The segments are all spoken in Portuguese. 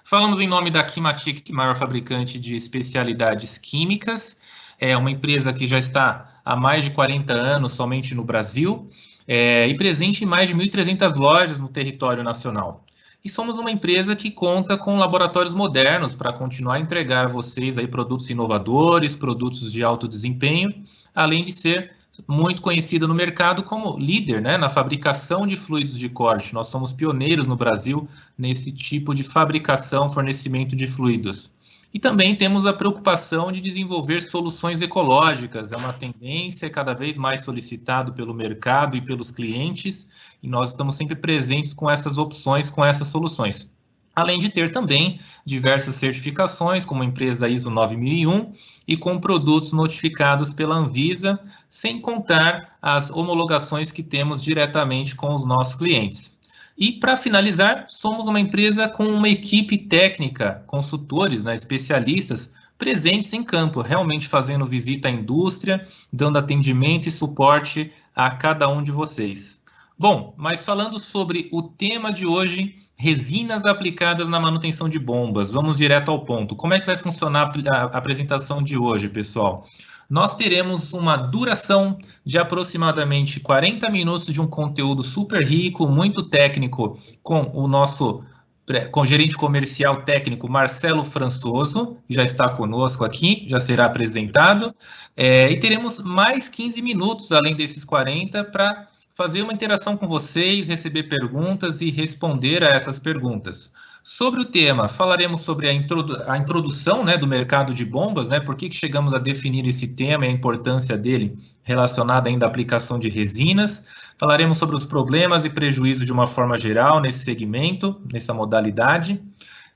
Falamos em nome da Kimatic, que é a maior fabricante de especialidades químicas. É uma empresa que já está há mais de 40 anos somente no Brasil e presente em mais de 1.300 lojas no território nacional. E somos uma empresa que conta com laboratórios modernos para continuar a entregar a vocês aí produtos inovadores, produtos de alto desempenho, além de ser muito conhecida no mercado como líder, né, na fabricação de fluidos de corte. Nós somos pioneiros no Brasil nesse tipo de fabricação, fornecimento de fluidos. E também temos a preocupação de desenvolver soluções ecológicas. É uma tendência cada vez mais solicitado pelo mercado e pelos clientes, e nós estamos sempre presentes com essas opções, com essas soluções. Além de ter também diversas certificações, como a empresa ISO 9001, e com produtos notificados pela Anvisa, sem contar as homologações que temos diretamente com os nossos clientes. E, para finalizar, somos uma empresa com uma equipe técnica, consultores, né, especialistas, presentes em campo, realmente fazendo visita à indústria, dando atendimento e suporte a cada um de vocês. Bom, mas falando sobre o tema de hoje, resinas aplicadas na manutenção de bombas. Vamos direto ao ponto. Como é que vai funcionar a apresentação de hoje, pessoal? Nós teremos uma duração de aproximadamente 40 minutos de um conteúdo super rico, muito técnico, com o gerente comercial técnico Marcelo Françoso, que já está conosco aqui, já será apresentado. E teremos mais 15 minutos, além desses 40, para fazer uma interação com vocês, receber perguntas e responder a essas perguntas. Sobre o tema, falaremos sobre a introdução, né, do mercado de bombas, né, por que chegamos a definir esse tema e a importância dele relacionada ainda à aplicação de resinas. Falaremos sobre os problemas e prejuízos de uma forma geral nesse segmento, nessa modalidade.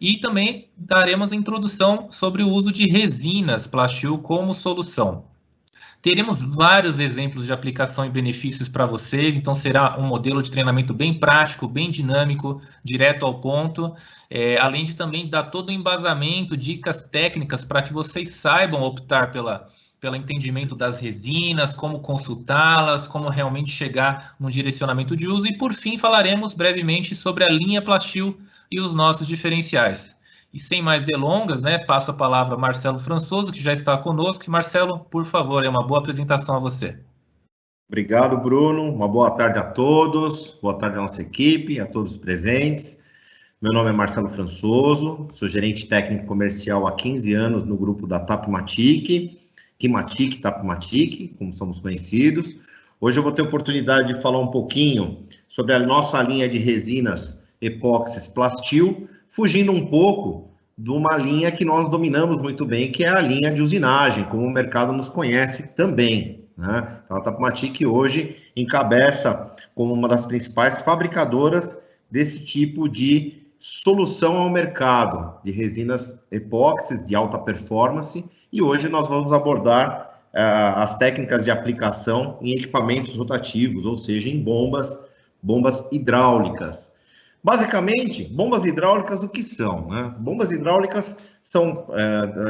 E também daremos a introdução sobre o uso de resinas Plastil como solução. Teremos vários exemplos de aplicação e benefícios para vocês, então será um modelo de treinamento bem prático, bem dinâmico, direto ao ponto, além de também dar todo o embasamento, dicas técnicas para que vocês saibam optar pelo entendimento das resinas, como consultá-las, como realmente chegar no direcionamento de uso. E, por fim, falaremos brevemente sobre a linha Plastil e os nossos diferenciais. E sem mais delongas, né, passo a palavra a Marcelo Françoso, que já está conosco. Marcelo, por favor, é uma boa apresentação a você. Obrigado, Bruno. Uma boa tarde a todos. Boa tarde à nossa equipe, a todos presentes. Meu nome é Marcelo Françoso, sou gerente técnico comercial há 15 anos no grupo da Tapmatic, Kimatic, Tapmatic, como somos conhecidos. Hoje eu vou ter a oportunidade de falar um pouquinho sobre a nossa linha de resinas epóxis Plastil, fugindo um pouco de uma linha que nós dominamos muito bem, que é a linha de usinagem, como o mercado nos conhece também, né? Então, a Tapmatic hoje encabeça como uma das principais fabricadoras desse tipo de solução ao mercado, de resinas epóxis de alta performance, e hoje nós vamos abordar as técnicas de aplicação em equipamentos rotativos, ou seja, em bombas hidráulicas. Basicamente, bombas hidráulicas o que são, né? Bombas hidráulicas são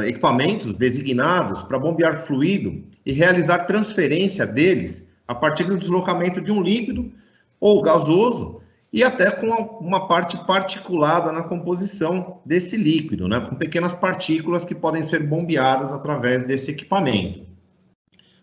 equipamentos designados para bombear fluido e realizar transferência deles a partir do deslocamento de um líquido ou gasoso e até com uma parte particulada na composição desse líquido, né? Com pequenas partículas que podem ser bombeadas através desse equipamento.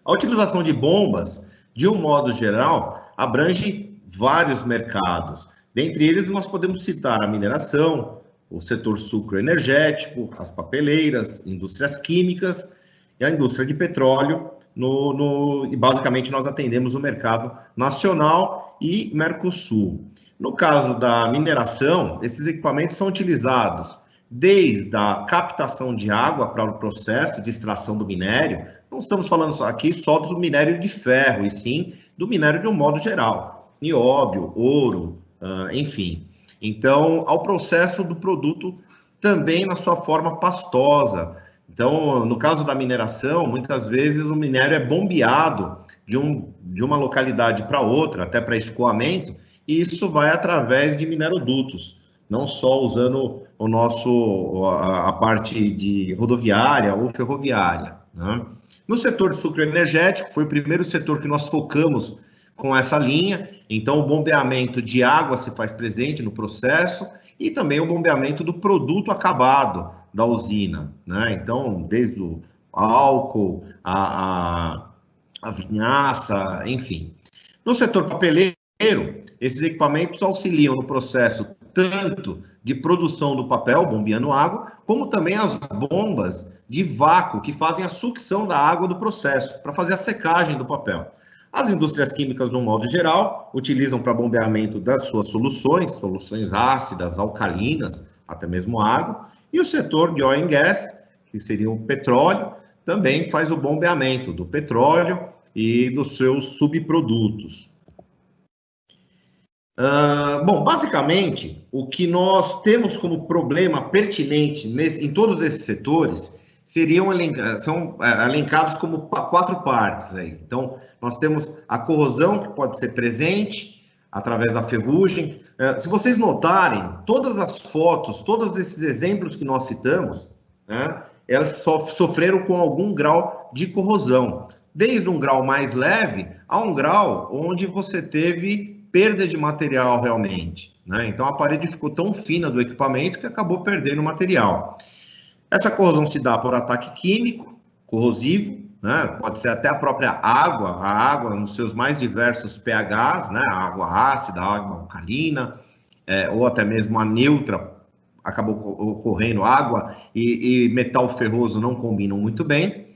A utilização de bombas, de um modo geral, abrange vários mercados. Dentre eles, nós podemos citar a mineração, o setor sucroenergético, as papeleiras, indústrias químicas e a indústria de petróleo. E basicamente, nós atendemos o mercado nacional e Mercosul. No caso da mineração, esses equipamentos são utilizados desde a captação de água para o processo de extração do minério. Não estamos falando aqui só do minério de ferro, e sim do minério de um modo geral. Nióbio, ouro, enfim. Então, ao processo do produto também na sua forma pastosa. Então, no caso da mineração, muitas vezes o minério é bombeado de uma localidade para outra, até para escoamento, e isso vai através de minerodutos, não só usando a parte de rodoviária ou ferroviária, né? No setor sucroenergético, foi o primeiro setor que nós focamos com essa linha. Então, o bombeamento de água se faz presente no processo e também o bombeamento do produto acabado da usina, né? Então, desde o álcool, a vinhaça, enfim. No setor papeleiro, esses equipamentos auxiliam no processo tanto de produção do papel, bombeando água, como também as bombas de vácuo que fazem a sucção da água do processo, para fazer a secagem do papel. As indústrias químicas, no modo geral, utilizam para bombeamento das suas soluções ácidas, alcalinas, até mesmo água, e o setor de oil and gas, que seria o petróleo, também faz o bombeamento do petróleo e dos seus subprodutos. Bom, basicamente, o que nós temos como problema pertinente em todos esses setores são elencados como 4 partes aí. Então, nós temos a corrosão, que pode ser presente através da ferrugem. Se vocês notarem, todas as fotos, todos esses exemplos que nós citamos, né, elas sofreram com algum grau de corrosão, desde um grau mais leve a um grau onde você teve perda de material realmente, né? Então a parede ficou tão fina do equipamento que acabou perdendo material. Essa corrosão se dá por ataque químico, corrosivo, né? Pode ser até a própria água, a água nos seus mais diversos pHs, né? A água ácida, a água alcalina, ou até mesmo a neutra, acabou ocorrendo água e metal ferroso não combinam muito bem.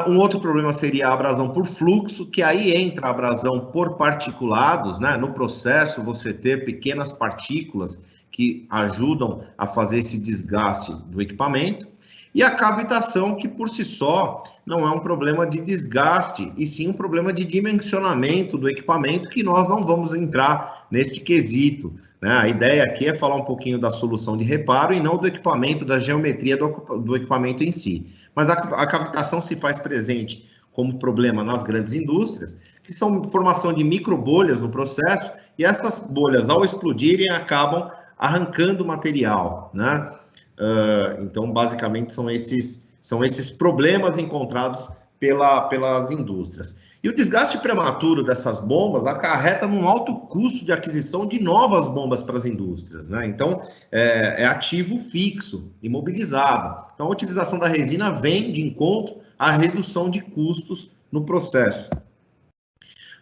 Um outro problema seria a abrasão por fluxo, que aí entra a abrasão por particulados, né? No processo, você ter pequenas partículas que ajudam a fazer esse desgaste do equipamento. E a cavitação, que por si só não é um problema de desgaste, e sim um problema de dimensionamento do equipamento, que nós não vamos entrar neste quesito, né? A ideia aqui é falar um pouquinho da solução de reparo e não do equipamento, da geometria do equipamento em si. Mas a cavitação se faz presente como problema nas grandes indústrias, que são formação de microbolhas no processo, e essas bolhas, ao explodirem, acabam arrancando material, né? Então, basicamente, são esses problemas encontrados pelas indústrias. E o desgaste prematuro dessas bombas acarreta num alto custo de aquisição de novas bombas para as indústrias, né? Então, é ativo fixo, imobilizado. Então, a utilização da resina vem de encontro à redução de custos no processo.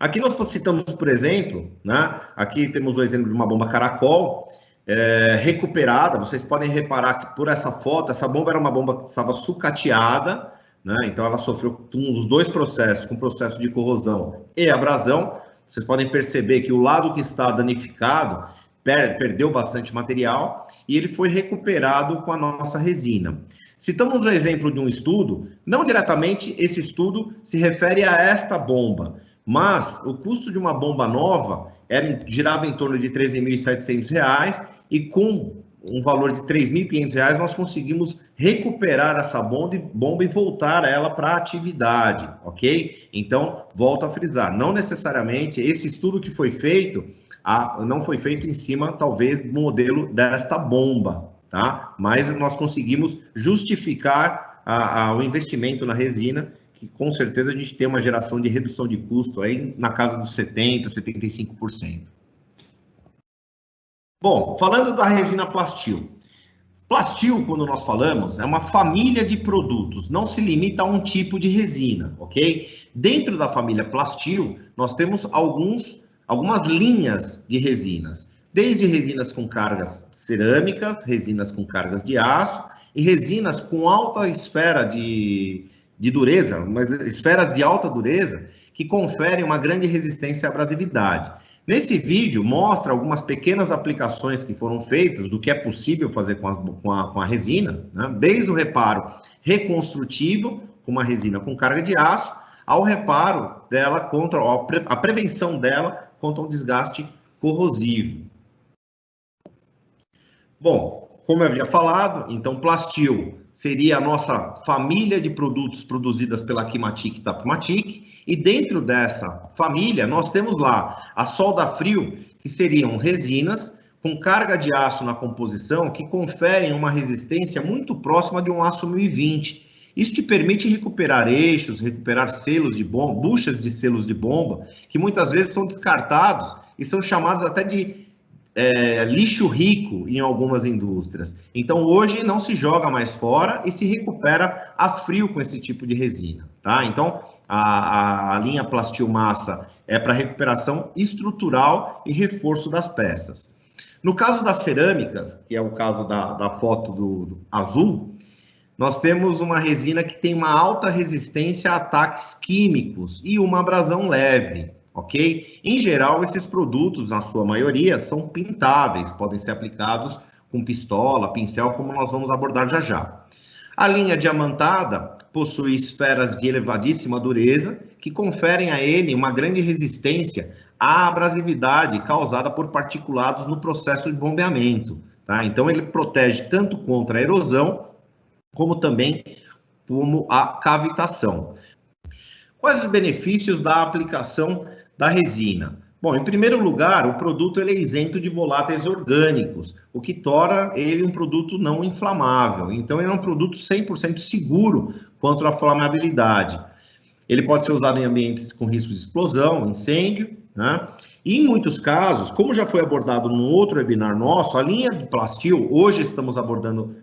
Aqui nós citamos, por exemplo, né? Aqui temos o exemplo de uma bomba caracol, recuperada. Vocês podem reparar que por essa foto, essa bomba era uma bomba que estava sucateada, né? Então ela sofreu os 2 processos, com o processo de corrosão e abrasão. Vocês podem perceber que o lado que está danificado perdeu bastante material e ele foi recuperado com a nossa resina. Citamos o exemplo de um estudo, não diretamente esse estudo se refere a esta bomba, mas o custo de uma bomba nova girava em torno de R$ 13.700, e com um valor de R$ 3.500 nós conseguimos recuperar essa bomba e voltar ela para a atividade, ok? Então, volto a frisar, não necessariamente esse estudo que foi feito, não foi feito em cima, talvez, do modelo desta bomba, tá? Mas nós conseguimos justificar o investimento na resina, que com certeza a gente tem uma geração de redução de custo aí na casa dos 70%, 75%. Bom, falando da resina Plastil. Plastil, quando nós falamos, é uma família de produtos, não se limita a um tipo de resina, ok? Dentro da família Plastil, nós temos algumas linhas de resinas, desde resinas com cargas cerâmicas, resinas com cargas de aço e resinas com alta esfera de dureza, mas esferas de alta dureza que conferem uma grande resistência à abrasividade. Nesse vídeo, mostra algumas pequenas aplicações que foram feitas do que é possível fazer com a resina, né? Desde o reparo reconstrutivo, com uma resina com carga de aço, ao reparo dela contra a prevenção dela contra o desgaste corrosivo. Bom, como eu havia falado, então Plastil seria a nossa família de produtos produzidas pela Kimatic e Tapmatic, e dentro dessa família nós temos lá a solda frio, que seriam resinas com carga de aço na composição que conferem uma resistência muito próxima de um aço 1020. Isso que permite recuperar eixos, recuperar selos de bomba, buchas de selos de bomba, que muitas vezes são descartados e são chamados até de lixo rico em algumas indústrias. Então, hoje não se joga mais fora e se recupera a frio com esse tipo de resina, tá? Então, a linha Plastiomassa é para recuperação estrutural e reforço das peças. No caso das cerâmicas, que é o caso da foto do azul, nós temos uma resina que tem uma alta resistência a ataques químicos e uma abrasão leve, ok? Em geral, esses produtos, na sua maioria, são pintáveis, podem ser aplicados com pistola, pincel, como nós vamos abordar já já. A linha diamantada possui esferas de elevadíssima dureza, que conferem a ele uma grande resistência à abrasividade causada por particulados no processo de bombeamento, tá? Então, ele protege tanto contra a erosão, como também como a cavitação. Quais os benefícios da aplicação da resina? Bom, em primeiro lugar, o produto ele é isento de voláteis orgânicos, o que torna ele um produto não inflamável. Então, ele é um produto 100% seguro quanto à flamabilidade. Ele pode ser usado em ambientes com risco de explosão, incêndio, né? E em muitos casos, como já foi abordado num outro webinar nosso, a linha de Plastil, hoje estamos abordando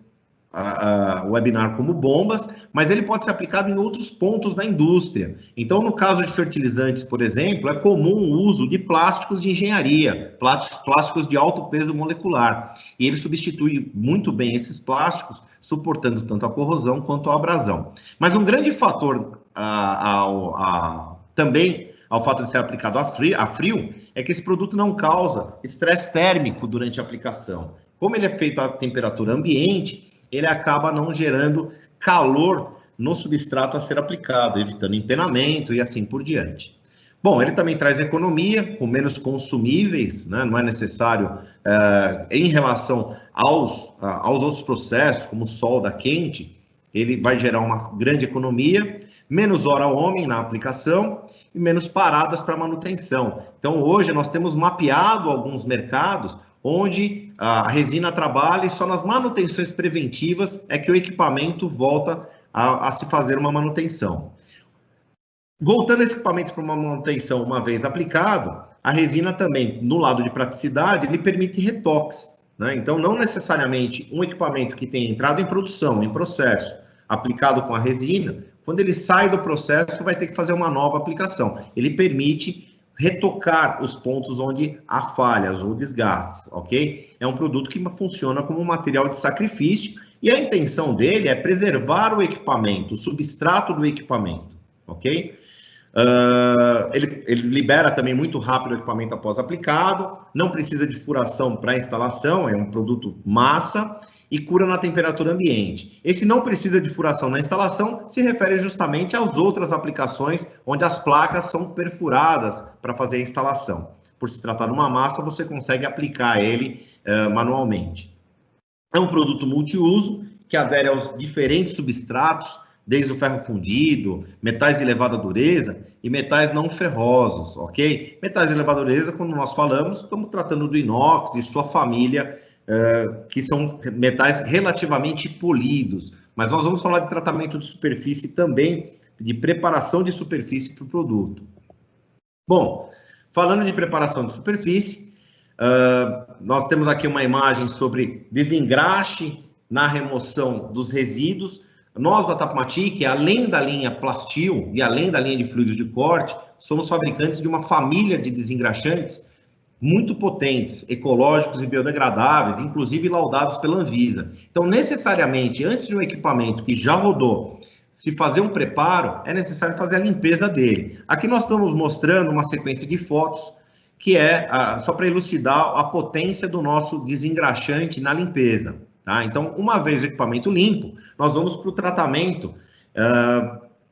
o webinar como bombas, mas ele pode ser aplicado em outros pontos da indústria. Então, no caso de fertilizantes, por exemplo, é comum o uso de plásticos de engenharia, plásticos de alto peso molecular, e ele substitui muito bem esses plásticos, suportando tanto a corrosão quanto a abrasão. Mas um grande fator também ao fato de ser aplicado a frio é que esse produto não causa estresse térmico durante a aplicação. Como ele é feito a temperatura ambiente, ele acaba não gerando calor no substrato a ser aplicado, evitando empenamento e assim por diante. Bom, ele também traz economia, com menos consumíveis, né? Não é necessário, em relação aos outros processos, como solda quente, ele vai gerar uma grande economia, menos hora homem na aplicação e menos paradas para manutenção. Então, hoje nós temos mapeado alguns mercados onde a resina trabalha e só nas manutenções preventivas é que o equipamento volta a se fazer uma manutenção. Voltando esse equipamento para uma manutenção uma vez aplicado, a resina também, no lado de praticidade, ele permite retoques, né? Então, não necessariamente um equipamento que tenha entrado em produção, em processo, aplicado com a resina, quando ele sai do processo, vai ter que fazer uma nova aplicação. Ele permite retocar os pontos onde há falhas ou desgastes, ok? É um produto que funciona como um material de sacrifício e a intenção dele é preservar o equipamento, o substrato do equipamento, ok? Ele libera também muito rápido o equipamento após aplicado, não precisa de furação para instalação, é um produto massa e cura na temperatura ambiente. Esse não precisa de furação na instalação se refere justamente às outras aplicações onde as placas são perfuradas para fazer a instalação. Por se tratar de uma massa, você consegue aplicar ele manualmente. É um produto multiuso que adere aos diferentes substratos, desde o ferro fundido, metais de elevada dureza e metais não ferrosos, ok? Metais de elevada dureza, quando nós falamos, estamos tratando do inox e sua família, que são metais relativamente polidos, mas nós vamos falar de tratamento de superfície também, de preparação de superfície para o produto. Bom, falando de preparação de superfície, nós temos aqui uma imagem sobre desengraxe na remoção dos resíduos. Nós da Tapmatic, além da linha Plastil e além da linha de fluidos de corte, somos fabricantes de uma família de desengraxantes muito potentes, ecológicos e biodegradáveis, inclusive laudados pela Anvisa. Então, necessariamente, antes de um equipamento que já rodou, se fazer um preparo, é necessário fazer a limpeza dele. Aqui nós estamos mostrando uma sequência de fotos, que é só para elucidar a potência do nosso desengraxante na limpeza. Tá? Então, uma vez o equipamento limpo, nós vamos para o tratamento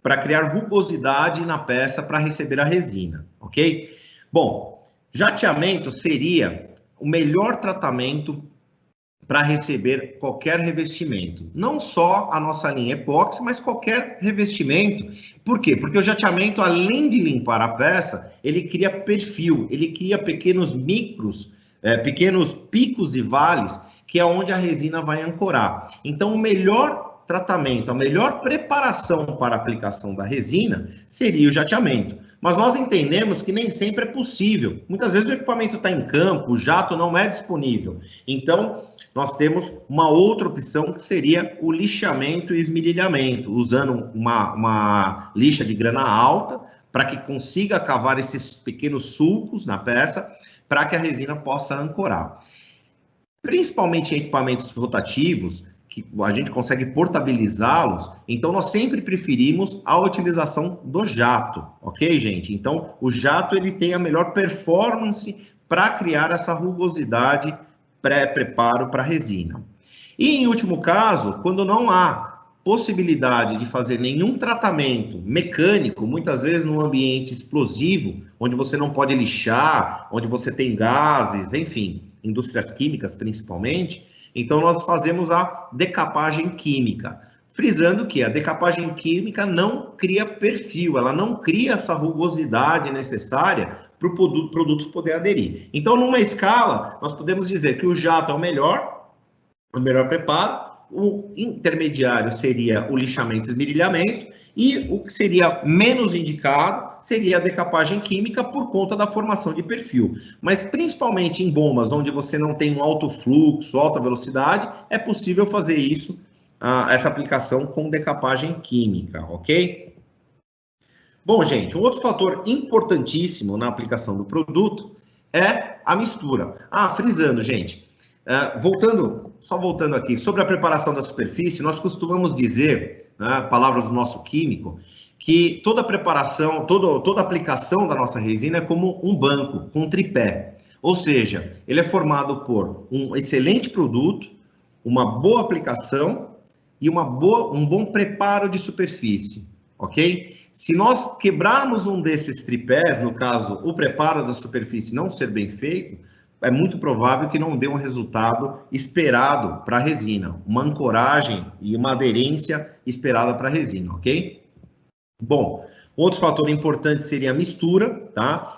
para criar rugosidade na peça para receber a resina, ok? Bom, jateamento seria o melhor tratamento para receber qualquer revestimento. Não só a nossa linha epóxi, mas qualquer revestimento. Por quê? Porque o jateamento, além de limpar a peça, ele cria perfil, ele cria pequenos pequenos picos e vales, que é onde a resina vai ancorar. Então, o melhor tratamento, a melhor preparação para a aplicação da resina seria o jateamento. Mas nós entendemos que nem sempre é possível. Muitas vezes o equipamento está em campo, o jato não é disponível. Então, nós temos uma outra opção que seria o lixamento e esmerilhamento, usando uma lixa de grana alta para que consiga cavar esses pequenos sulcos na peça para que a resina possa ancorar. Principalmente em equipamentos rotativos, que a gente consegue portabilizá-los, então nós sempre preferimos a utilização do jato, ok, gente? Então, o jato ele tem a melhor performance para criar essa rugosidade pré-preparo para a resina. E, em último caso, quando não há possibilidade de fazer nenhum tratamento mecânico, muitas vezes num ambiente explosivo, onde você não pode lixar, onde você tem gases, enfim, indústrias químicas principalmente, então nós fazemos a decapagem química, frisando que a decapagem química não cria perfil, ela não cria essa rugosidade necessária para o produto poder aderir. Então, numa escala, nós podemos dizer que o jato é o melhor preparo, o intermediário seria o lixamento e esmerilhamento, e o que seria menos indicado seria a decapagem química por conta da formação de perfil. Mas principalmente em bombas onde você não tem um alto fluxo, alta velocidade, é possível fazer isso, essa aplicação com decapagem química, ok? Bom, gente, um outro fator importantíssimo na aplicação do produto é a mistura. Frisando, gente, voltando aqui, sobre a preparação da superfície, nós costumamos dizer, palavras do nosso químico, que toda preparação, toda aplicação da nossa resina é como um banco, com um tripé. Ou seja, ele é formado por um excelente produto, uma boa aplicação e um bom preparo de superfície, ok? Se nós quebrarmos um desses tripés, no caso, o preparo da superfície não ser bem feito, é muito provável que não dê um resultado esperado para a resina, uma ancoragem e uma aderência esperada para a resina, ok? Bom, outro fator importante seria a mistura, tá?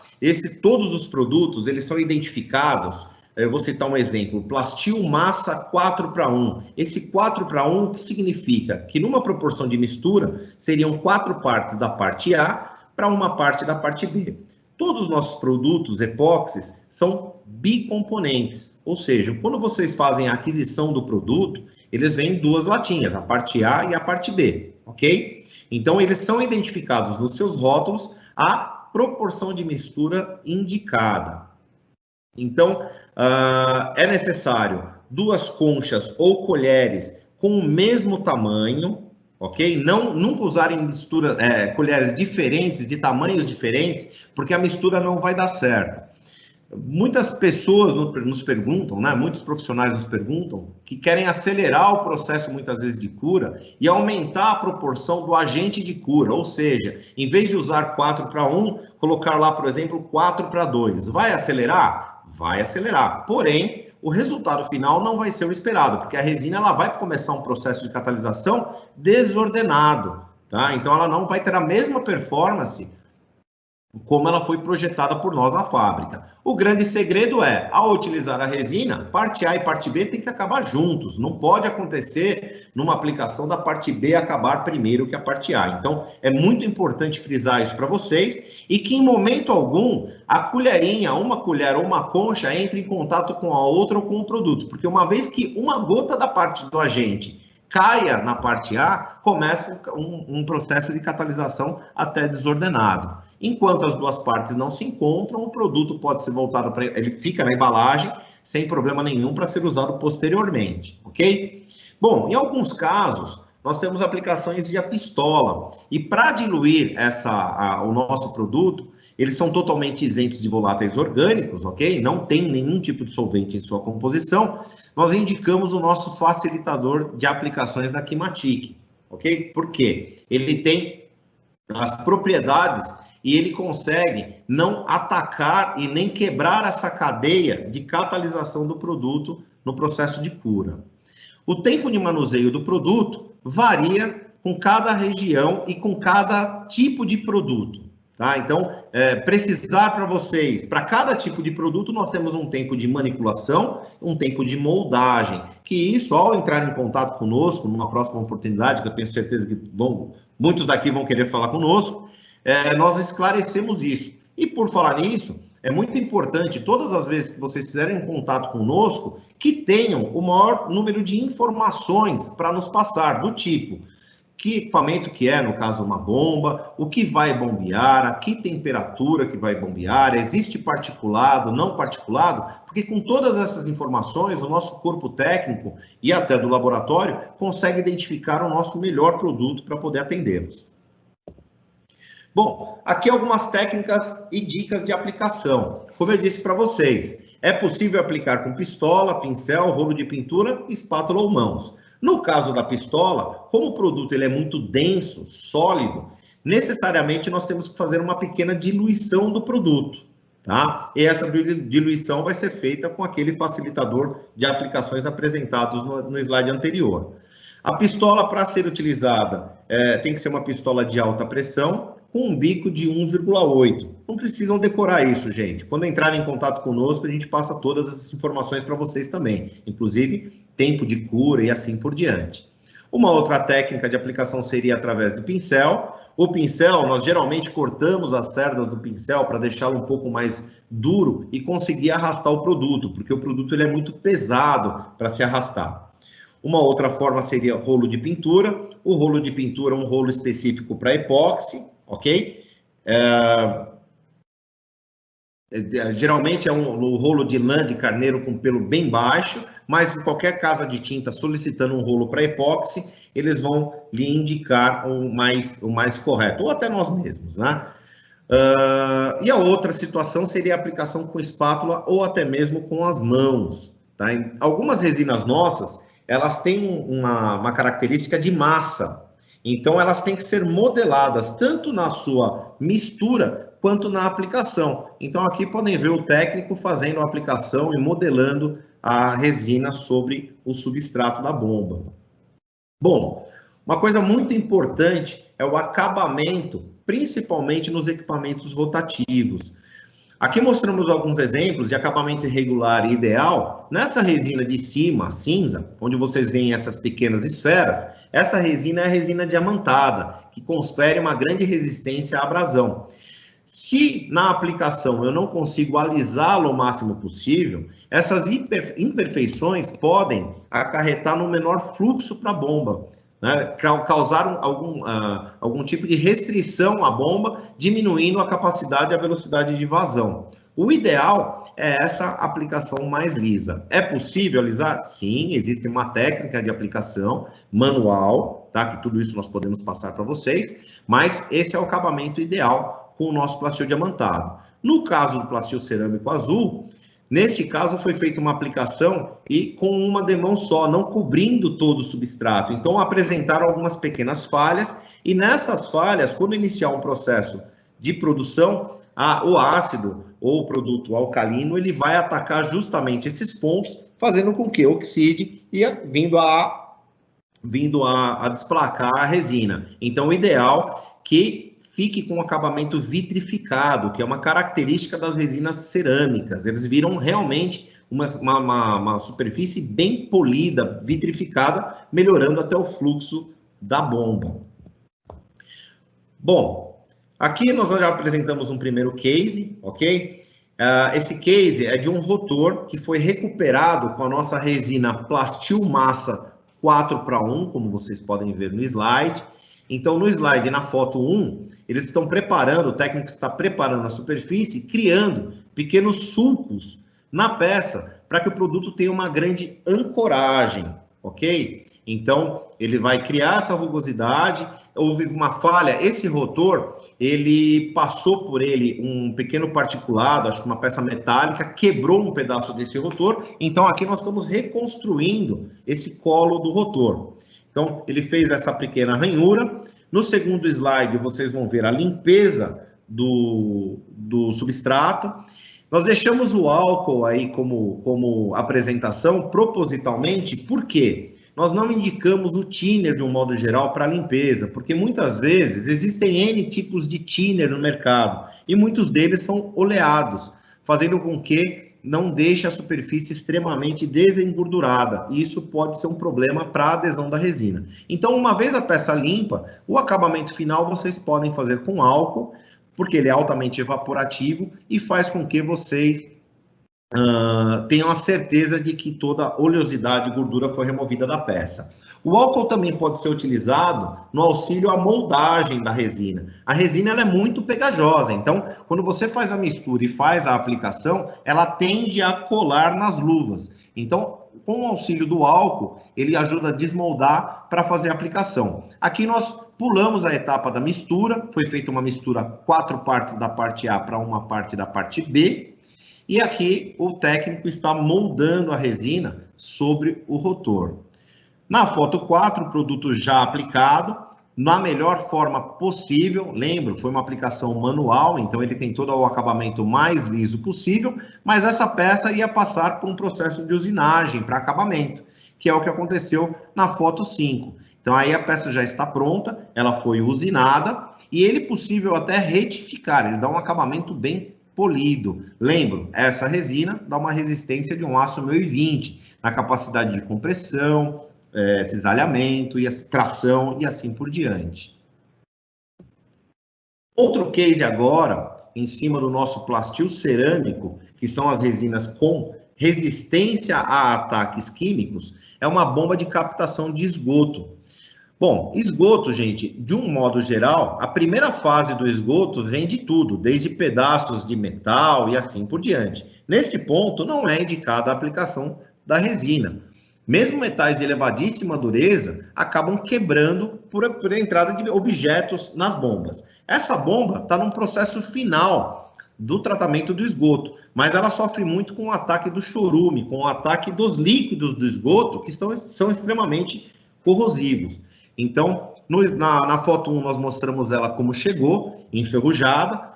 Todos os produtos, eles são identificados, eu vou citar um exemplo, Plastil Massa 4:1. Esse 4:1, o que significa? Que numa proporção de mistura, seriam 4 partes da parte A para uma parte da parte B. Todos os nossos produtos epóxis são bicomponentes, ou seja, quando vocês fazem a aquisição do produto, eles vêm em 2 latinhas, a parte A e a parte B, ok? Então, eles são identificados nos seus rótulos a proporção de mistura indicada. Então, é necessário 2 conchas ou colheres com o mesmo tamanho, ok? Nunca usarem colheres diferentes, de tamanhos diferentes, porque a mistura não vai dar certo. Muitas pessoas nos perguntam, né? Muitos profissionais nos perguntam que querem acelerar o processo, muitas vezes, de cura e aumentar a proporção do agente de cura, ou seja, em vez de usar 4:1, colocar lá, por exemplo, 4:2. Vai acelerar? Vai acelerar, porém, o resultado final não vai ser o esperado, porque a resina ela vai começar um processo de catalisação desordenado, tá? Então, ela não vai ter a mesma performance como ela foi projetada por nós na fábrica. O grande segredo é, ao utilizar a resina, parte A e parte B tem que acabar juntos. Não pode acontecer numa aplicação da parte B acabar primeiro que a parte A. Então, é muito importante frisar isso para vocês e que em momento algum a colherinha, uma colher ou uma concha entre em contato com a outra ou com o produto. Porque uma vez que uma gota da parte do agente caia na parte A, começa um processo de catalisação até desordenado. Enquanto as 2 partes não se encontram, o produto pode ser voltado para... Ele fica na embalagem sem problema nenhum para ser usado posteriormente, ok? Bom, em alguns casos, nós temos aplicações via pistola. E para diluir o nosso produto, eles são totalmente isentos de voláteis orgânicos, ok? Não tem nenhum tipo de solvente em sua composição. Nós indicamos o nosso facilitador de aplicações da Kimatic, ok? Por quê? Ele tem as propriedades e ele consegue não atacar e nem quebrar essa cadeia de catalisação do produto no processo de cura. O tempo de manuseio do produto varia com cada região e com cada tipo de produto. Tá? Então, precisar para vocês, para cada tipo de produto, nós temos um tempo de manipulação, um tempo de moldagem, que isso, ao entrar em contato conosco, numa próxima oportunidade, que eu tenho certeza que muitos daqui vão querer falar conosco, nós esclarecemos isso. E por falar nisso, é muito importante, todas as vezes que vocês fizerem contato conosco, que tenham o maior número de informações para nos passar, do tipo, que equipamento que é, no caso, uma bomba, o que vai bombear, a que temperatura que vai bombear, existe particulado, não particulado, porque com todas essas informações, o nosso corpo técnico e até do laboratório consegue identificar o nosso melhor produto para poder atendê-los. Bom, aqui algumas técnicas e dicas de aplicação. Como eu disse para vocês, é possível aplicar com pistola, pincel, rolo de pintura, espátula ou mãos. No caso da pistola, como o produto ele é muito denso, sólido, necessariamente nós temos que fazer uma pequena diluição do produto, tá? E essa diluição vai ser feita com aquele facilitador de aplicações apresentados no slide anterior. A pistola, para ser utilizada, tem que ser uma pistola de alta pressão, com um bico de 1,8. Não precisam decorar isso, gente. Quando entrarem em contato conosco, a gente passa todas as informações para vocês também, inclusive tempo de cura e assim por diante. Uma outra técnica de aplicação seria através do pincel. O pincel, nós geralmente cortamos as cerdas do pincel para deixá-lo um pouco mais duro e conseguir arrastar o produto, porque o produto ele é muito pesado para se arrastar. Uma outra forma seria rolo de pintura. O rolo de pintura é um rolo específico para epóxi, ok? Geralmente é um rolo de lã de carneiro com pelo bem baixo, mas em qualquer casa de tinta solicitando um rolo para epóxi, eles vão lhe indicar o mais correto, ou até nós mesmos, né? E a outra situação seria a aplicação com espátula ou até mesmo com as mãos, tá? Algumas resinas nossas, elas têm uma característica de massa, então elas têm que ser modeladas tanto na sua mistura quanto na aplicação. Então aqui podem ver o técnico fazendo a aplicação e modelando a resina sobre o substrato da bomba. Bom, uma coisa muito importante é o acabamento, principalmente nos equipamentos rotativos. Aqui mostramos alguns exemplos de acabamento irregular e ideal. Nessa resina de cima, cinza, onde vocês veem essas pequenas esferas, essa resina é a resina diamantada, que confere uma grande resistência à abrasão. Se na aplicação eu não consigo alisá-lo o máximo possível, essas imperfeições podem acarretar no menor fluxo para a bomba, né? Causar algum tipo de restrição à bomba, diminuindo a capacidade e a velocidade de vazão. O ideal é essa aplicação mais lisa. É possível alisar? Sim, existe uma técnica de aplicação manual, tá? Que tudo isso nós podemos passar para vocês, mas esse é o acabamento ideal com o nosso plasteel diamantado. No caso do plasteel cerâmico azul, neste caso foi feita uma aplicação e com uma demão só, não cobrindo todo o substrato. Então apresentaram algumas pequenas falhas e nessas falhas, quando iniciar um processo de produção, o ácido ou o produto alcalino, ele vai atacar justamente esses pontos, fazendo com que oxide e vindo a desplacar a resina. Então o ideal é que fique com acabamento vitrificado, que é uma característica das resinas cerâmicas. Eles viram realmente uma superfície bem polida, vitrificada, melhorando até o fluxo da bomba. Bom, aqui nós já apresentamos um primeiro case, ok? Esse case é de um rotor que foi recuperado com a nossa resina Plasteel Massa 4:1, como vocês podem ver no slide. Então, no slide, na foto 1, eles estão preparando, o técnico está preparando a superfície, criando pequenos sulcos na peça, para que o produto tenha uma grande ancoragem, ok? Então, ele vai criar essa rugosidade, houve uma falha, esse rotor, ele passou por ele um pequeno particulado, acho que uma peça metálica, quebrou um pedaço desse rotor, então aqui nós estamos reconstruindo esse colo do rotor. Então, ele fez essa pequena ranhura. No segundo slide, vocês vão ver a limpeza do substrato. Nós deixamos o álcool aí como apresentação propositalmente, por quê? Nós não indicamos o thinner de um modo geral para limpeza, porque muitas vezes existem N tipos de thinner no mercado, e muitos deles são oleados, fazendo com que não deixa a superfície extremamente desengordurada, e isso pode ser um problema para a adesão da resina. Então, uma vez a peça limpa, o acabamento final vocês podem fazer com álcool, porque ele é altamente evaporativo e faz com que vocês tenham a certeza de que toda a oleosidade e gordura foi removida da peça. O álcool também pode ser utilizado no auxílio à moldagem da resina. A resina ela é muito pegajosa, então quando você faz a mistura e faz a aplicação, ela tende a colar nas luvas. Então, com o auxílio do álcool, ele ajuda a desmoldar para fazer a aplicação. Aqui nós pulamos a etapa da mistura, foi feita uma mistura 4 partes da parte A para uma parte da parte B, e aqui o técnico está moldando a resina sobre o rotor. Na foto 4, o produto já aplicado, na melhor forma possível. Lembro, foi uma aplicação manual, então ele tem todo o acabamento mais liso possível, mas essa peça ia passar por um processo de usinagem para acabamento, que é o que aconteceu na foto 5. Então aí a peça já está pronta, ela foi usinada, e ele é possível até retificar, ele dá um acabamento bem polido. Lembro, essa resina dá uma resistência de um aço 1020, na capacidade de compressão, cisalhamento, e tração e assim por diante. Outro case agora, em cima do nosso plastil cerâmico, que são as resinas com resistência a ataques químicos, é uma bomba de captação de esgoto. Bom, esgoto, gente, de um modo geral, a primeira fase do esgoto vem de tudo, desde pedaços de metal e assim por diante. Nesse ponto, não é indicada a aplicação da resina. Mesmo metais de elevadíssima dureza acabam quebrando por a entrada de objetos nas bombas. Essa bomba está num processo final do tratamento do esgoto, mas ela sofre muito com o ataque do chorume, com o ataque dos líquidos do esgoto, que são extremamente corrosivos. Então, na foto 1, nós mostramos ela como chegou, enferrujada,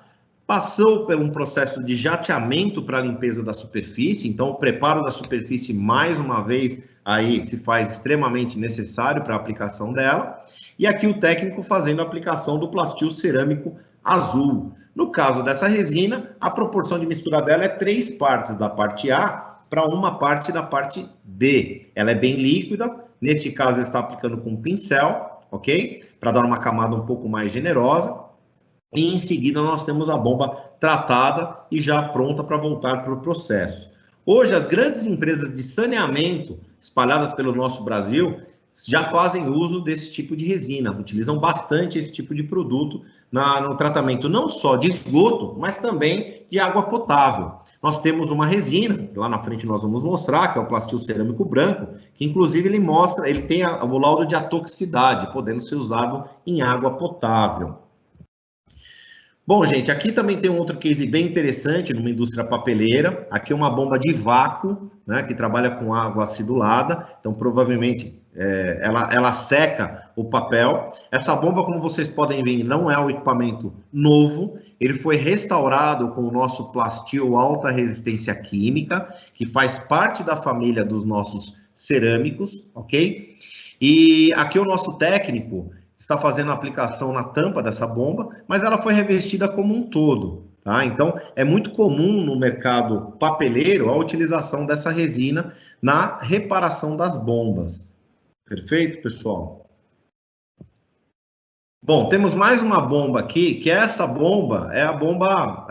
passou por um processo de jateamento para a limpeza da superfície, então o preparo da superfície, mais uma vez, aí se faz extremamente necessário para a aplicação dela, e aqui o técnico fazendo a aplicação do plastil cerâmico azul. No caso dessa resina, a proporção de mistura dela é 3 partes da parte A para uma parte da parte B. Ela é bem líquida, neste caso ele está aplicando com um pincel, ok? Para dar uma camada um pouco mais generosa. E em seguida nós temos a bomba tratada e já pronta para voltar para o processo. Hoje as grandes empresas de saneamento espalhadas pelo nosso Brasil já fazem uso desse tipo de resina, utilizam bastante esse tipo de produto no tratamento não só de esgoto, mas também de água potável. Nós temos uma resina, que lá na frente nós vamos mostrar, que é o plastil cerâmico branco, que inclusive ele tem o laudo de atoxicidade, podendo ser usado em água potável. Bom, gente, aqui também tem um outro case bem interessante numa indústria papeleira. Aqui é uma bomba de vácuo, né, que trabalha com água acidulada. Então, provavelmente, ela seca o papel. Essa bomba, como vocês podem ver, não é um equipamento novo. Ele foi restaurado com o nosso plastil alta resistência química, que faz parte da família dos nossos cerâmicos, ok? E aqui o nosso técnico está fazendo a aplicação na tampa dessa bomba, mas ela foi revestida como um todo, tá? Então, é muito comum no mercado papeleiro a utilização dessa resina na reparação das bombas. Perfeito, pessoal? Bom, temos mais uma bomba aqui, que essa bomba é a bomba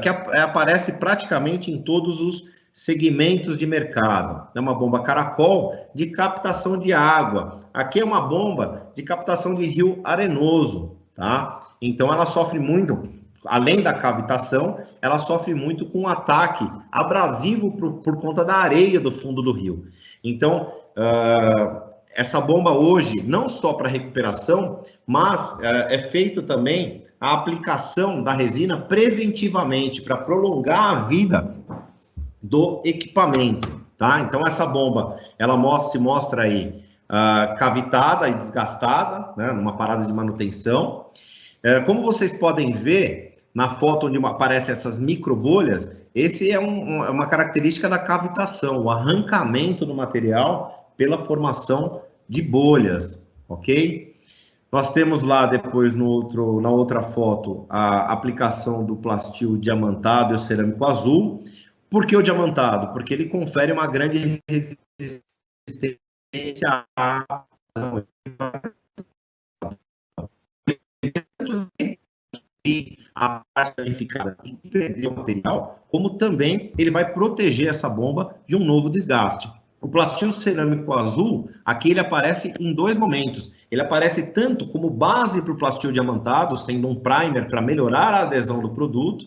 que aparece praticamente em todos os segmentos de mercado. É uma bomba caracol de captação de água. Aqui é uma bomba de captação de rio arenoso, tá? Então ela sofre muito, além da cavitação, ela sofre muito com ataque abrasivo por conta da areia do fundo do rio. Então, essa bomba hoje, não só para recuperação, mas é feita também a aplicação da resina preventivamente, para prolongar a vida do equipamento, tá? Então essa bomba, ela se mostra aí cavitada e desgastada, né, numa parada de manutenção. Como vocês podem ver na foto onde aparecem essas micro bolhas, esse é uma característica da cavitação, o arrancamento do material pela formação de bolhas, ok? Nós temos lá depois na outra foto a aplicação do plastil diamantado e o cerâmico azul. Por que o diamantado? Porque ele confere uma grande resistência à e a parte danificada e perder o material, como também ele vai proteger essa bomba de um novo desgaste. O plastil cerâmico azul, aqui ele aparece em dois momentos. Ele aparece tanto como base para o plastil diamantado, sendo um primer para melhorar a adesão do produto,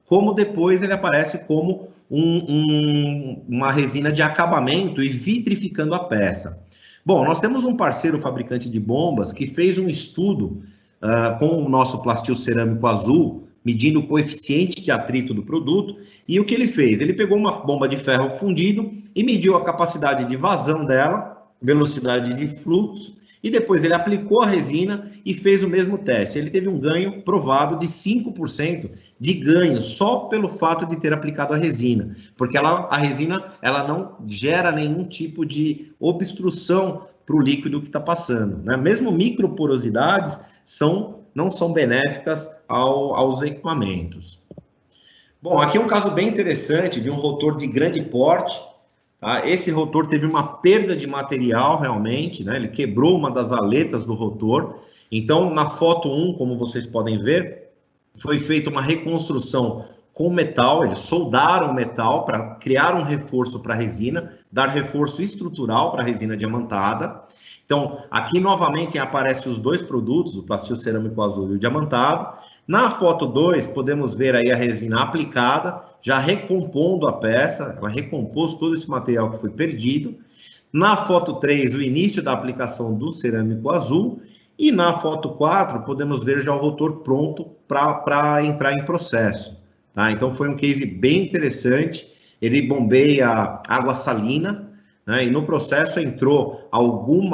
como depois ele aparece como uma resina de acabamento e vitrificando a peça. Bom, nós temos um parceiro fabricante de bombas que fez um estudo com o nosso plastil cerâmico azul, medindo o coeficiente de atrito do produto, e o que ele fez? Ele pegou uma bomba de ferro fundido e mediu a capacidade de vazão dela, velocidade de fluxo, e depois ele aplicou a resina e fez o mesmo teste. Ele teve um ganho provado de 5% de ganho, só pelo fato de ter aplicado a resina, porque a resina ela não gera nenhum tipo de obstrução para o líquido que está passando, né? Mesmo microporosidades não são benéficas aos equipamentos. Bom, aqui é um caso bem interessante de um rotor de grande porte. Tá? Esse rotor teve uma perda de material realmente, né? Ele quebrou uma das aletas do rotor. Então, na foto 1, como vocês podem ver, foi feita uma reconstrução com metal, eles soldaram metal para criar um reforço para a resina, dar reforço estrutural para a resina diamantada. Então, aqui novamente aparecem os dois produtos, o plastil cerâmico azul e o diamantado. Na foto 2, podemos ver aí a resina aplicada, já recompondo a peça, ela recompôs todo esse material que foi perdido. Na foto 3, o início da aplicação do cerâmico azul. E na foto 4, podemos ver já o rotor pronto para entrar em processo. Tá? Então, foi um case bem interessante. Ele bombeia água salina, né? E no processo entrou algum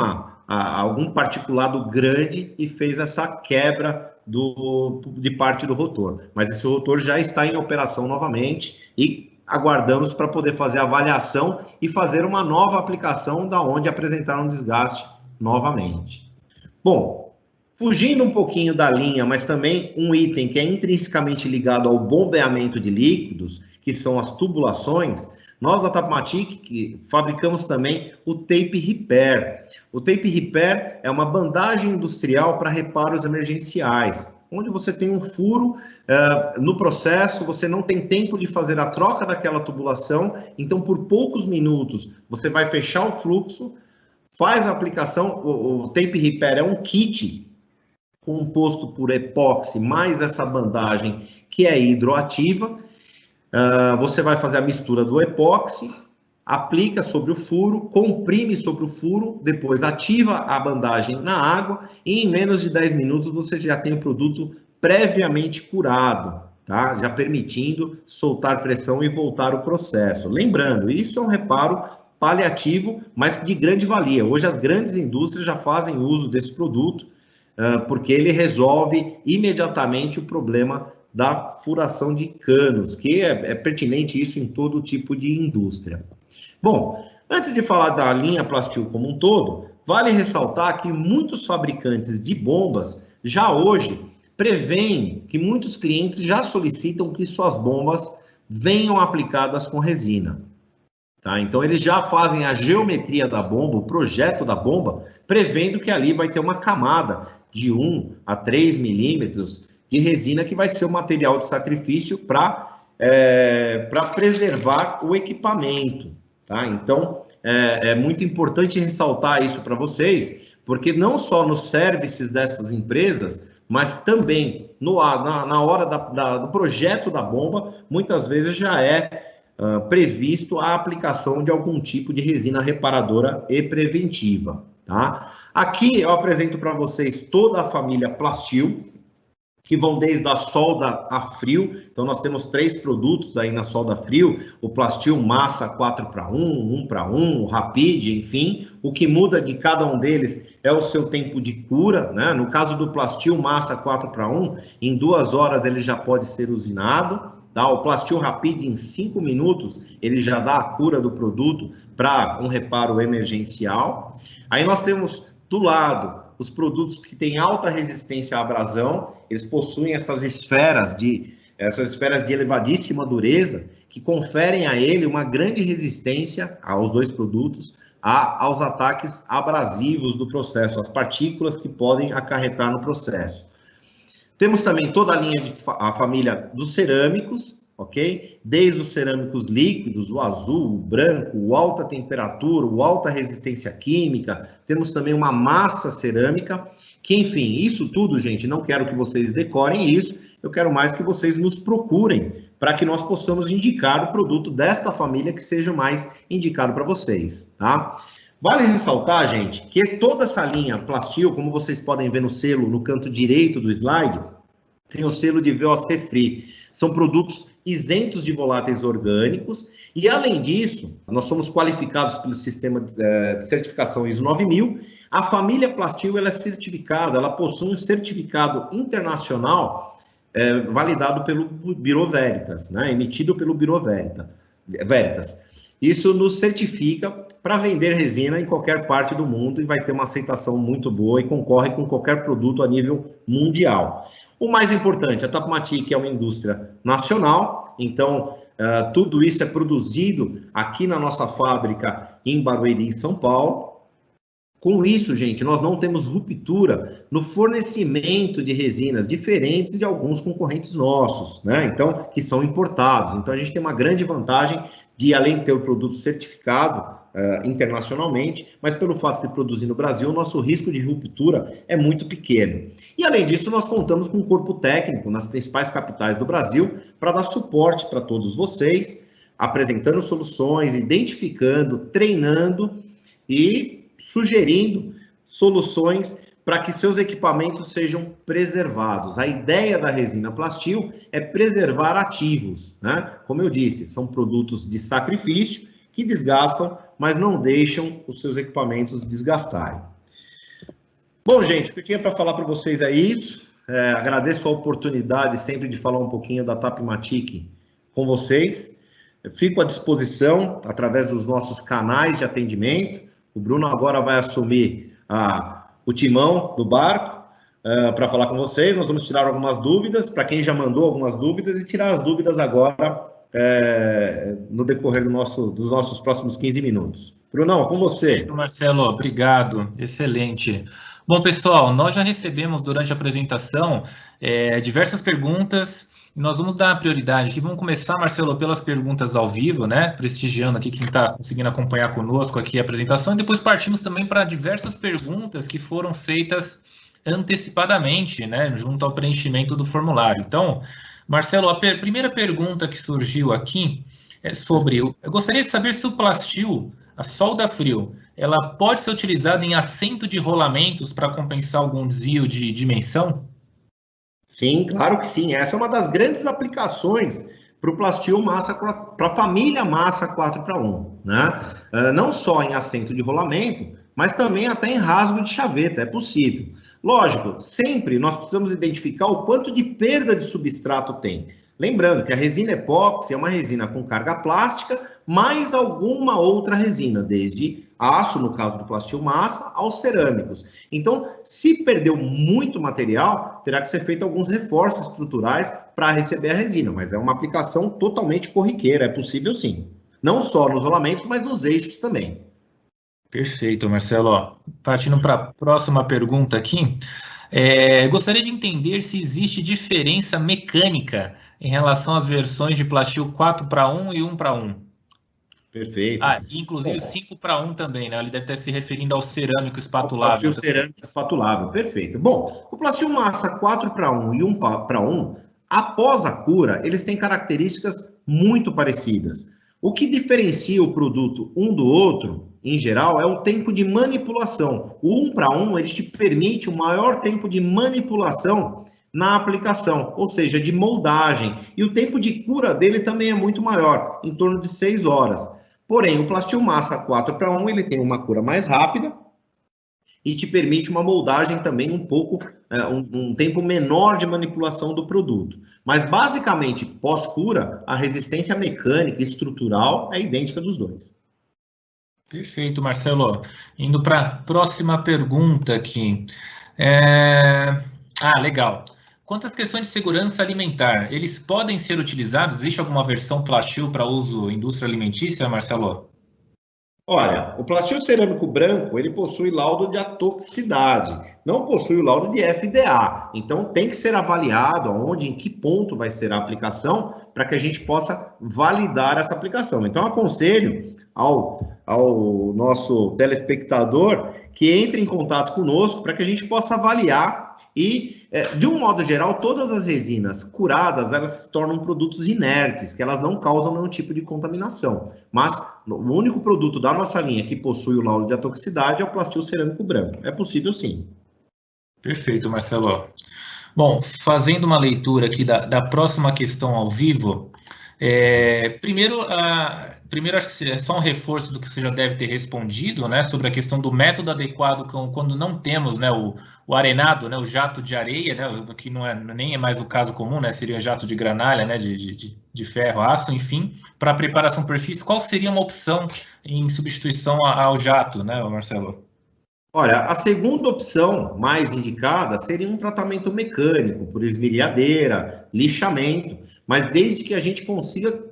particulado grande e fez essa quebra de parte do rotor. Mas esse rotor já está em operação novamente e aguardamos para poder fazer a avaliação e fazer uma nova aplicação da onde apresentar um desgaste novamente. Bom, fugindo um pouquinho da linha, mas também um item que é intrinsecamente ligado ao bombeamento de líquidos, que são as tubulações, nós da Tapmatic fabricamos também o tape repair. O tape repair é uma bandagem industrial para reparos emergenciais, onde você tem um furo no processo, você não tem tempo de fazer a troca daquela tubulação, então por poucos minutos você vai fechar o fluxo, faz a aplicação. O tape repair é um kit composto por epóxi mais essa bandagem que é hidroativa. Você vai fazer a mistura do epóxi, aplica sobre o furo, comprime sobre o furo, depois ativa a bandagem na água e em menos de 10 minutos você já tem o produto previamente curado, tá? Já permitindo soltar pressão e voltar o processo. Lembrando, isso é um reparo paliativo, mas de grande valia. Hoje as grandes indústrias já fazem uso desse produto, porque ele resolve imediatamente o problema da furação de canos, que é pertinente isso em todo tipo de indústria. Bom, antes de falar da linha Plastil como um todo, vale ressaltar que muitos fabricantes de bombas já hoje preveem que muitos clientes já solicitam que suas bombas venham aplicadas com resina. Tá? Então, eles já fazem a geometria da bomba, o projeto da bomba, prevendo que ali vai ter uma camada de 1 a 3 milímetros de resina que vai ser o material de sacrifício para preservar o equipamento. Tá? Então, é muito importante ressaltar isso para vocês, porque não só nos services dessas empresas, mas também na hora do projeto da bomba, muitas vezes já é previsto a aplicação de algum tipo de resina reparadora e preventiva. Tá? Aqui eu apresento para vocês toda a família Plastil, que vão desde a solda a frio. Então, nós temos 3 produtos aí na solda a frio, o Plastil Massa 4:1, 1:1, o Rapid, enfim. O que muda de cada um deles é o seu tempo de cura, né? No caso do Plastil Massa 4:1, em 2 horas ele já pode ser usinado. Tá? O Plastil Rapid, em 5 minutos, ele já dá a cura do produto para um reparo emergencial. Aí nós temos do lado os produtos que têm alta resistência à abrasão, eles possuem essas esferas de elevadíssima dureza, que conferem a ele uma grande resistência aos dois produtos, aos ataques abrasivos do processo, as partículas que podem acarretar no processo. Temos também toda a linha, a família dos cerâmicos, ok? Desde os cerâmicos líquidos, o azul, o branco, o alta temperatura, o alta resistência química. Temos também uma massa cerâmica, que, enfim, isso tudo, gente, não quero que vocês decorem isso, eu quero mais que vocês nos procurem para que nós possamos indicar o produto desta família que seja mais indicado para vocês, tá? Vale ressaltar, gente, que toda essa linha Plastil, como vocês podem ver no selo, no canto direito do slide, tem o selo de VOC Free. São produtos isentos de voláteis orgânicos e, além disso, nós somos qualificados pelo sistema de certificação ISO 9000. A família Plastil, ela é certificada, ela possui um certificado internacional validado pelo Bureau Veritas, né? Emitido pelo Bureau Veritas. Isso nos certifica para vender resina em qualquer parte do mundo e vai ter uma aceitação muito boa e concorre com qualquer produto a nível mundial. O mais importante, a Tapmatic é uma indústria nacional, então tudo isso é produzido aqui na nossa fábrica em Barueri, em São Paulo. Com isso, gente, nós não temos ruptura no fornecimento de resinas diferentes de alguns concorrentes nossos, né? Então, que são importados. Então, a gente tem uma grande vantagem de, além de ter o produto certificado internacionalmente, mas pelo fato de produzir no Brasil, o nosso risco de ruptura é muito pequeno. E, além disso, nós contamos com um corpo técnico nas principais capitais do Brasil para dar suporte para todos vocês, apresentando soluções, identificando, treinando e sugerindo soluções para que seus equipamentos sejam preservados. A ideia da resina Plastil é preservar ativos, né? Como eu disse, são produtos de sacrifício que desgastam, mas não deixam os seus equipamentos desgastarem. Bom, gente, o que eu tinha para falar para vocês é isso. Agradeço a oportunidade sempre de falar um pouquinho da Tapmatic com vocês. Eu fico à disposição através dos nossos canais de atendimento. O Bruno agora vai assumir o timão do barco para falar com vocês. Nós vamos tirar algumas dúvidas, para quem já mandou algumas dúvidas, e tirar as dúvidas agora no decorrer dos nossos próximos 15 minutos. Brunão, com você. Marcelo, obrigado. Excelente. Bom, pessoal, nós já recebemos durante a apresentação diversas perguntas. Nós vamos dar prioridade aqui. Vamos começar, Marcelo, pelas perguntas ao vivo, né? Prestigiando aqui quem está conseguindo acompanhar conosco aqui a apresentação. E depois partimos também para diversas perguntas que foram feitas antecipadamente, né? Junto ao preenchimento do formulário. Então, Marcelo, a primeira pergunta que surgiu aqui é sobre... Eu gostaria de saber se o Plastil, a solda frio, ela pode ser utilizada em assento de rolamentos para compensar algum desvio de dimensão? Sim, claro que sim. Essa é uma das grandes aplicações para o Plastil massa, para a família massa 4x1, né? Não só em assento de rolamento, mas também até em rasgo de chaveta, é possível. Lógico, sempre nós precisamos identificar o quanto de perda de substrato tem. Lembrando que a resina epóxi é uma resina com carga plástica, mais alguma outra resina, desde aço, no caso do Plastil massa, aos cerâmicos. Então, se perdeu muito material, terá que ser feito alguns reforços estruturais para receber a resina, mas é uma aplicação totalmente corriqueira, é possível sim. Não só nos rolamentos, mas nos eixos também. Perfeito, Marcelo. Partindo para a próxima pergunta aqui, gostaria de entender se existe diferença mecânica em relação às versões de Plastil 4x1 e 1x1. Perfeito. Inclusive 5x1 também, né? Ele deve estar se referindo ao cerâmico espatulável. O Plastil cerâmico espatulável, perfeito. Bom, o Plastil massa 4x1 e 1x1, após a cura, eles têm características muito parecidas. O que diferencia o produto um do outro, em geral, é o tempo de manipulação. O 1x1, ele te permite um maior tempo de manipulação na aplicação, ou seja, de moldagem. E o tempo de cura dele também é muito maior, em torno de 6 horas. Porém, o Plastil massa 4x1, ele tem uma cura mais rápida e te permite uma moldagem também um tempo menor de manipulação do produto. Mas, basicamente, pós-cura, a resistência mecânica e estrutural é idêntica dos dois. Perfeito, Marcelo. Indo para a próxima pergunta aqui. Legal. quanto às questões de segurança alimentar, eles podem ser utilizados? Existe alguma versão Plastil para uso em indústria alimentícia, Marcelo? Olha, o plastil cerâmico branco, ele possui laudo de atoxicidade, não possui o laudo de FDA. Então, tem que ser avaliado aonde, em que ponto vai ser a aplicação, para que a gente possa validar essa aplicação. Então, aconselho ao nosso telespectador que entre em contato conosco para que a gente possa avaliar e, de um modo geral, todas as resinas curadas, elas se tornam produtos inertes, que elas não causam nenhum tipo de contaminação. Mas o único produto da nossa linha que possui o laudo de atoxicidade é o plastil cerâmico branco. É possível sim. Perfeito, Marcelo. Bom, fazendo uma leitura aqui da próxima questão ao vivo, primeiro acho que é só um reforço do que você já deve ter respondido, né, sobre a questão do método adequado quando não temos, né, o arenado, né, o jato de areia, né, que nem é mais o caso comum, né, seria jato de granalha, né, de ferro, aço, enfim, para preparação por perfis. Qual seria uma opção em substituição ao jato, né, Marcelo? Olha, a segunda opção mais indicada seria um tratamento mecânico, por esmerilhadeira, lixamento, mas desde que a gente consiga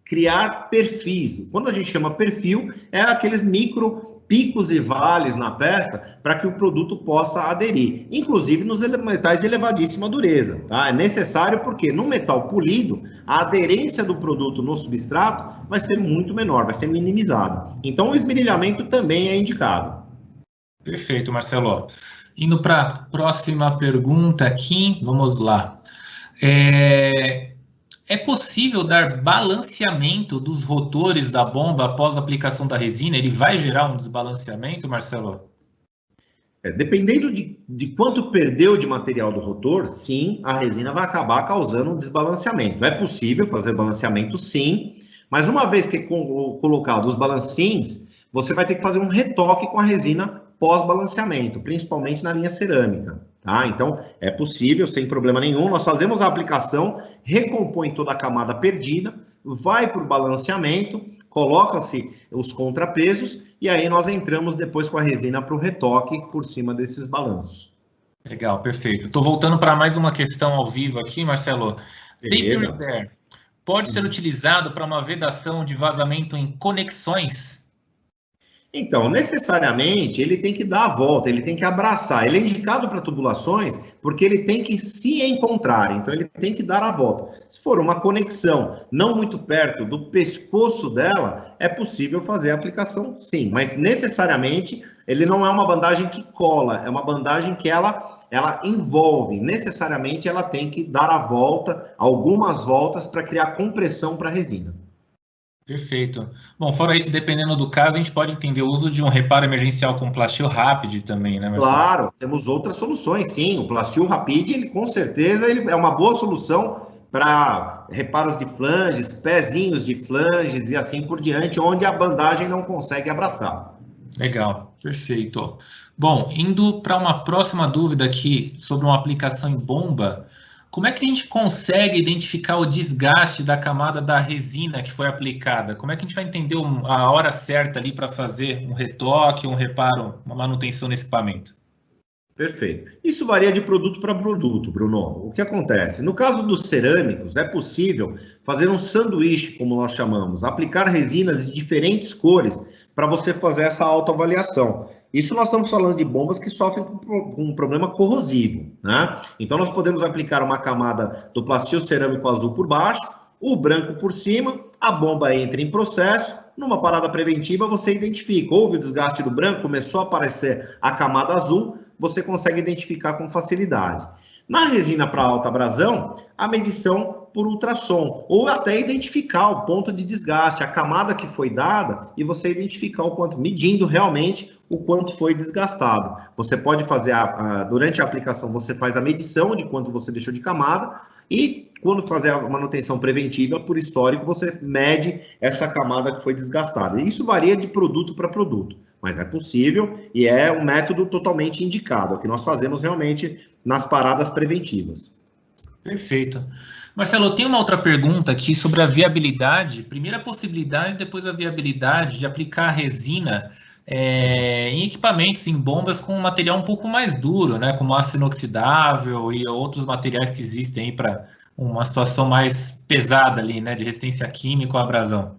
criar perfis. Quando a gente chama perfil, é aqueles micro picos e vales na peça para que o produto possa aderir, inclusive nos metais de elevadíssima dureza. Tá? É necessário porque no metal polido, a aderência do produto no substrato vai ser muito menor, vai ser minimizada. Então, o esmerilhamento também é indicado. Perfeito, Marcelo. Indo para a próxima pergunta aqui, vamos lá. É possível dar balanceamento dos rotores da bomba após a aplicação da resina? Ele vai gerar um desbalanceamento, Marcelo? Dependendo de quanto perdeu de material do rotor, sim, a resina vai acabar causando um desbalanceamento. É possível fazer balanceamento, sim, mas uma vez que é colocado os balancinhos, você vai ter que fazer um retoque com a resina pós-balanceamento, principalmente na linha cerâmica. Tá? Então, é possível, sem problema nenhum. Nós fazemos a aplicação, recompõe toda a camada perdida, vai para o balanceamento, colocam-se os contrapesos e aí nós entramos depois com a resina para o retoque por cima desses balanços. Legal, perfeito. Estou voltando para mais uma questão ao vivo aqui, Marcelo. Tape repair pode ser utilizado para uma vedação de vazamento em conexões? Então, necessariamente, ele tem que dar a volta, ele tem que abraçar. Ele é indicado para tubulações porque ele tem que se encontrar, então ele tem que dar a volta. Se for uma conexão não muito perto do pescoço dela, é possível fazer a aplicação, sim. Mas, necessariamente, ele não é uma bandagem que cola, é uma bandagem que ela envolve. Necessariamente, ela tem que dar a volta, algumas voltas, para criar compressão para a resina. Perfeito. Bom, fora isso, dependendo do caso, a gente pode entender o uso de um reparo emergencial com Plastil Rapid também, né, Marcelo? Claro, temos outras soluções, sim. O Plastil Rapid, ele com certeza ele é uma boa solução para reparos de flanges, pezinhos de flanges e assim por diante, onde a bandagem não consegue abraçar. Legal, perfeito. Bom, indo para uma próxima dúvida aqui sobre uma aplicação em bomba, como é que a gente consegue identificar o desgaste da camada da resina que foi aplicada? Como é que a gente vai entender a hora certa ali para fazer um retoque, um reparo, uma manutenção nesse equipamento? Perfeito. Isso varia de produto para produto, Bruno. O que acontece? No caso dos cerâmicos, é possível fazer um sanduíche, como nós chamamos, aplicar resinas de diferentes cores para você fazer essa autoavaliação. Isso nós estamos falando de bombas que sofrem com um problema corrosivo, né? Então nós podemos aplicar uma camada do plastil cerâmico azul por baixo, o branco por cima, a bomba entra em processo, numa parada preventiva você identifica, houve o desgaste do branco, começou a aparecer a camada azul, você consegue identificar com facilidade. Na resina para alta abrasão, a medição por ultrassom, ou até identificar o ponto de desgaste, a camada que foi dada, e você identificar o quanto, medindo realmente o quanto foi desgastado. Você pode fazer, durante a aplicação, você faz a medição de quanto você deixou de camada, e quando fazer a manutenção preventiva, por histórico, você mede essa camada que foi desgastada. Isso varia de produto para produto, mas é possível e é um método totalmente indicado, é o que nós fazemos realmente nas paradas preventivas. Perfeito. Marcelo, eu tenho uma outra pergunta aqui sobre a viabilidade. Primeiro a possibilidade, depois a viabilidade de aplicar a resina em equipamentos, em bombas com material um pouco mais duro, né, como aço inoxidável e outros materiais que existem para uma situação mais pesada ali, né, de resistência química ou abrasão.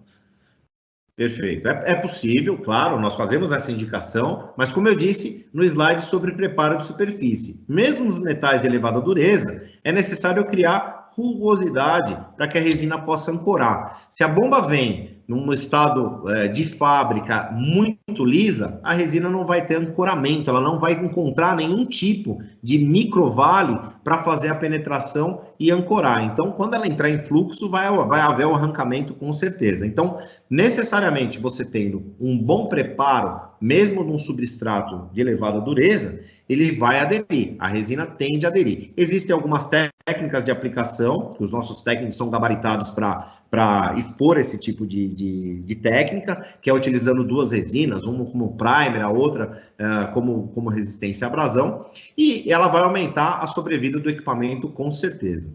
Perfeito. É possível, claro, nós fazemos essa indicação, mas como eu disse no slide sobre preparo de superfície, mesmo nos metais de elevada dureza, é necessário criar rugosidade para que a resina possa ancorar. Se a bomba vem num estado de fábrica muito lisa, a resina não vai ter ancoramento, ela não vai encontrar nenhum tipo de microvale para fazer a penetração e ancorar. Então, quando ela entrar em fluxo, vai haver o arrancamento com certeza. Então, necessariamente, você tendo um bom preparo, mesmo num substrato de elevada dureza, ele vai aderir, a resina tende a aderir. Existem algumas técnicas de aplicação, que os nossos técnicos são gabaritados para expor esse tipo de técnica, que é utilizando duas resinas, uma como primer, a outra como resistência à abrasão, e ela vai aumentar a sobrevida do equipamento com certeza.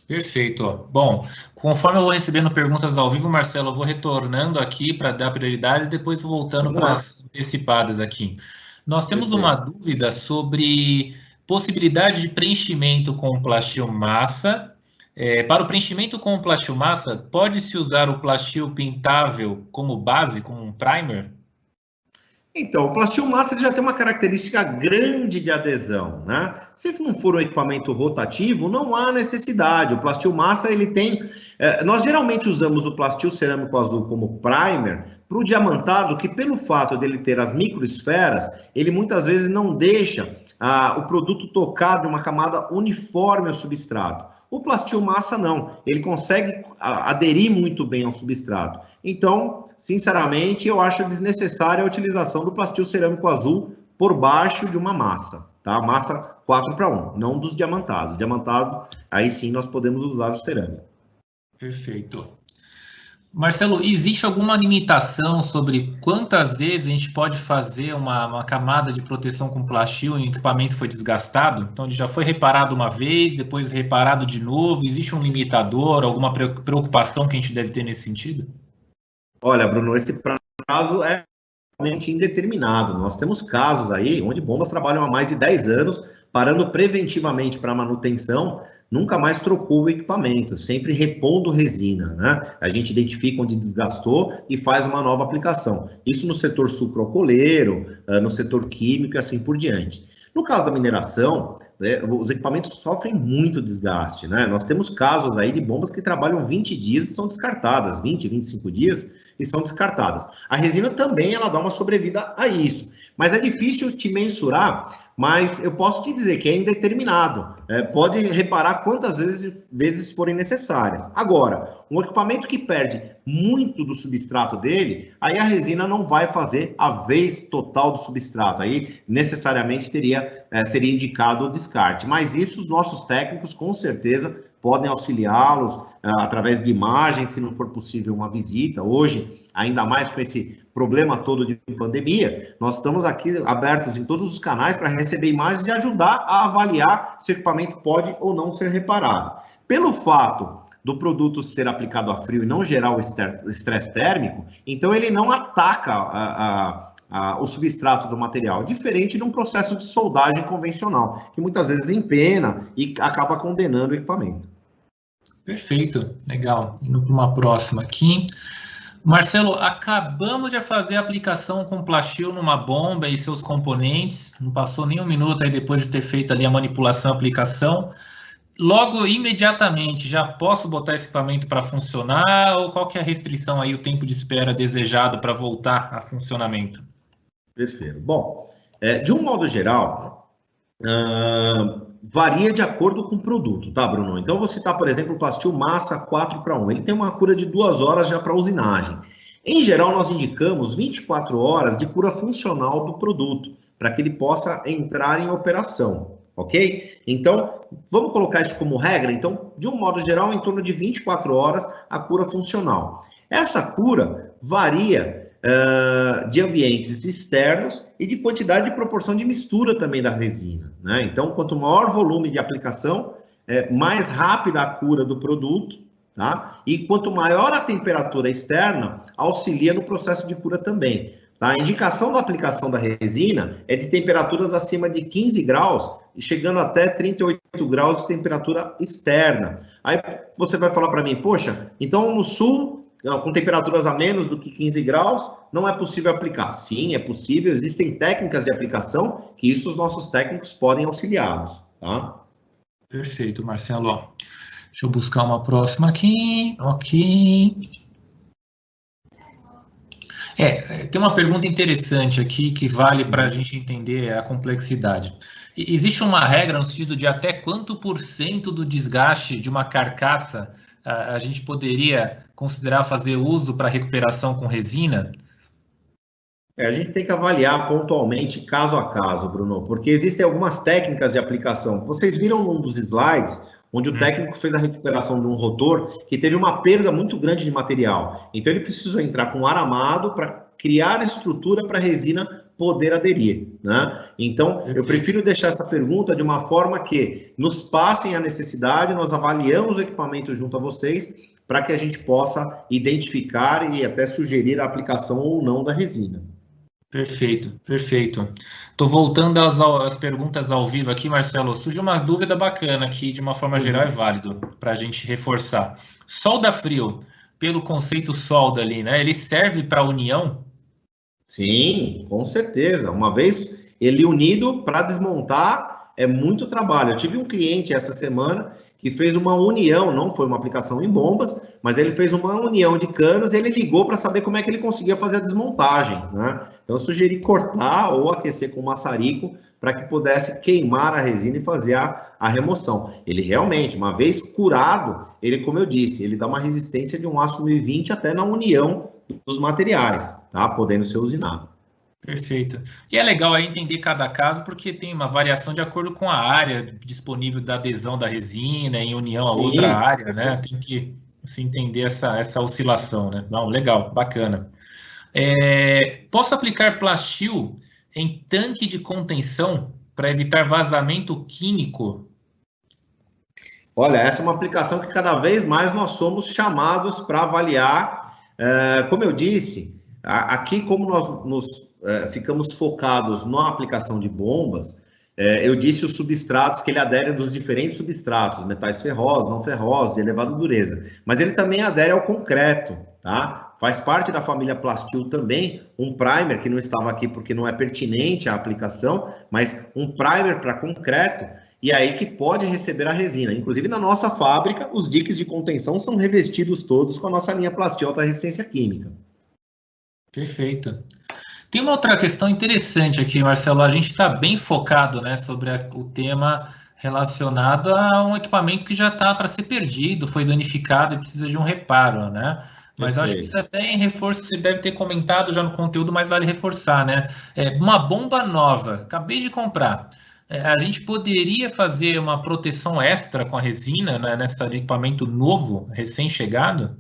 Perfeito. Bom, conforme eu vou recebendo perguntas ao vivo, Marcelo, eu vou retornando aqui para dar prioridade e depois voltando para as antecipadas aqui. Nós temos uma dúvida sobre possibilidade de preenchimento com plastil massa. Para o preenchimento com plastil massa, pode-se usar o plastil pintável como base, como um primer? Então, o plastil massa já tem uma característica grande de adesão, né? Se não for um equipamento rotativo, não há necessidade. O plastil massa, ele tem... nós geralmente usamos o plastil cerâmico azul como primer para o diamantado, que pelo fato dele ter as microesferas, ele muitas vezes não deixa o produto tocar de uma camada uniforme ao substrato. O plastil massa não, ele consegue aderir muito bem ao substrato. Então, sinceramente, eu acho desnecessária a utilização do plastil cerâmico azul por baixo de uma massa, tá? Massa 4:1, não dos diamantados. Diamantado, aí sim nós podemos usar o cerâmico. Perfeito. Marcelo, existe alguma limitação sobre quantas vezes a gente pode fazer uma camada de proteção com plastil e o equipamento foi desgastado? Então, ele já foi reparado uma vez, depois reparado de novo. Existe um limitador, alguma preocupação que a gente deve ter nesse sentido? Olha, Bruno, esse prazo é realmente indeterminado. Nós temos casos aí onde bombas trabalham há mais de 10 anos, parando preventivamente para manutenção, nunca mais trocou o equipamento, sempre repondo resina, né? A gente identifica onde desgastou e faz uma nova aplicação. Isso no setor sucroalcooleiro, no setor químico e assim por diante. No caso da mineração, né, os equipamentos sofrem muito desgaste, né? Nós temos casos aí de bombas que trabalham 20 dias e são descartadas, 20, 25 dias e são descartadas. A resina também, ela dá uma sobrevida a isso. Mas é difícil te mensurar, mas eu posso te dizer que é indeterminado. Pode reparar quantas vezes forem necessárias. Agora, um equipamento que perde muito do substrato dele, aí a resina não vai fazer a vez total do substrato. Aí, necessariamente, seria indicado o descarte. Mas isso os nossos técnicos, com certeza, podem auxiliá-los através de imagens, se não for possível uma visita. Hoje, ainda mais com esse problema todo de pandemia, nós estamos aqui abertos em todos os canais para receber imagens e ajudar a avaliar se o equipamento pode ou não ser reparado. Pelo fato do produto ser aplicado a frio e não gerar o estresse térmico, então ele não ataca o substrato do material, diferente de um processo de soldagem convencional, que muitas vezes empena e acaba condenando o equipamento. Perfeito, legal. Indo para uma próxima aqui. Marcelo, acabamos de fazer a aplicação com plastil numa bomba e seus componentes, não passou nem um minuto aí depois de ter feito ali a manipulação, aplicação. Logo, imediatamente, já posso botar esse equipamento para funcionar ou qual que é a restrição aí, o tempo de espera desejado para voltar a funcionamento? Perfeito. Bom, de um modo geral, varia de acordo com o produto, tá, Bruno? Então, eu vou citar, por exemplo, o plastil massa 4:1. Ele tem uma cura de 2 horas já para usinagem. Em geral, nós indicamos 24 horas de cura funcional do produto, para que ele possa entrar em operação, ok? Então, vamos colocar isso como regra? Então, de um modo geral, em torno de 24 horas a cura funcional. Essa cura varia de ambientes externos e de quantidade de proporção de mistura também da resina, né? Então, quanto maior volume de aplicação, mais rápida a cura do produto, tá? E quanto maior a temperatura externa, auxilia no processo de cura também. Tá? A indicação da aplicação da resina é de temperaturas acima de 15 graus e chegando até 38 graus de temperatura externa. Aí você vai falar para mim, poxa, então no sul, com temperaturas a menos do que 15 graus, não é possível aplicar. Sim, é possível, existem técnicas de aplicação que isso os nossos técnicos podem auxiliá-los. Tá? Perfeito, Marcelo. Deixa eu buscar uma próxima aqui. Ok. Tem uma pergunta interessante aqui que vale para a gente entender a complexidade. Existe uma regra no sentido de até quanto por cento do desgaste de uma carcaça a gente poderia considerar fazer uso para recuperação com resina? A gente tem que avaliar pontualmente, caso a caso, Bruno, porque existem algumas técnicas de aplicação. Vocês viram num dos slides onde o técnico fez a recuperação de um rotor que teve uma perda muito grande de material. Então, ele precisou entrar com ar amado para criar estrutura para a resina poder aderir, né? Então, eu prefiro deixar essa pergunta de uma forma que nos passem a necessidade, nós avaliamos o equipamento junto a vocês, para que a gente possa identificar e até sugerir a aplicação ou não da resina. Perfeito, perfeito. Estou voltando às perguntas ao vivo aqui, Marcelo. Surgiu uma dúvida bacana aqui, de uma forma geral é válido, para a gente reforçar. Solda frio, pelo conceito solda ali, né? Ele serve para união? Sim, com certeza. Uma vez ele unido, para desmontar, é muito trabalho. Eu tive um cliente essa semana que fez uma união, não foi uma aplicação em bombas, mas ele fez uma união de canos e ele ligou para saber como é que ele conseguia fazer a desmontagem, né? Então, eu sugeri cortar ou aquecer com maçarico para que pudesse queimar a resina e fazer a remoção. Ele realmente, uma vez curado, ele, como eu disse, ele dá uma resistência de um aço 1020 até na união dos materiais, tá? Podendo ser usinado. Perfeito. E é legal entender cada caso, porque tem uma variação de acordo com a área disponível da adesão da resina em união a outra área, né? Tem que se entender essa oscilação, né? Não, legal, bacana. Posso aplicar Plastil em tanque de contenção para evitar vazamento químico? Olha, essa é uma aplicação que cada vez mais nós somos chamados para avaliar. Como eu disse, aqui como nós ficamos focados na aplicação de bombas, eu disse os substratos que ele adere dos diferentes substratos, metais ferrosos, não ferrosos, de elevada dureza. Mas ele também adere ao concreto, tá? Faz parte da família Plastil também, um primer que não estava aqui porque não é pertinente à aplicação, mas um primer para concreto, e aí que pode receber a resina. Inclusive, na nossa fábrica, os diques de contenção são revestidos todos com a nossa linha Plastil alta resistência química. Perfeito. Tem uma outra questão interessante aqui, Marcelo. A gente está bem focado, né, sobre o tema relacionado a um equipamento que já está para ser perdido, foi danificado e precisa de um reparo, né? Mas eu acho que isso até em reforço, você deve ter comentado já no conteúdo, mas vale reforçar, né? Uma bomba nova, acabei de comprar. A gente poderia fazer uma proteção extra com a resina, né, nesse equipamento novo, recém-chegado?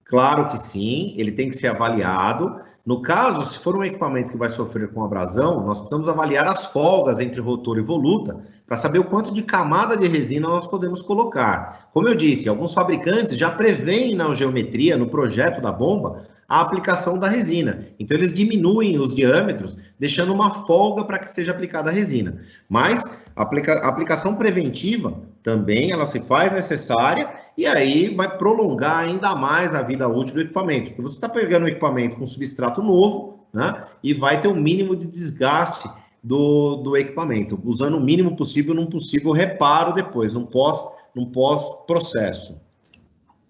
Claro que sim, ele tem que ser avaliado. No caso, se for um equipamento que vai sofrer com abrasão, nós precisamos avaliar as folgas entre rotor e voluta para saber o quanto de camada de resina nós podemos colocar. Como eu disse, alguns fabricantes já prevêem na geometria, no projeto da bomba, a aplicação da resina. Então, eles diminuem os diâmetros, deixando uma folga para que seja aplicada a resina. Mas a aplicação preventiva também ela se faz necessária e aí vai prolongar ainda mais a vida útil do equipamento. Porque você está pegando um equipamento com substrato novo, né, e vai ter o mínimo de desgaste do equipamento, usando o mínimo possível num possível reparo depois, num pós-processo.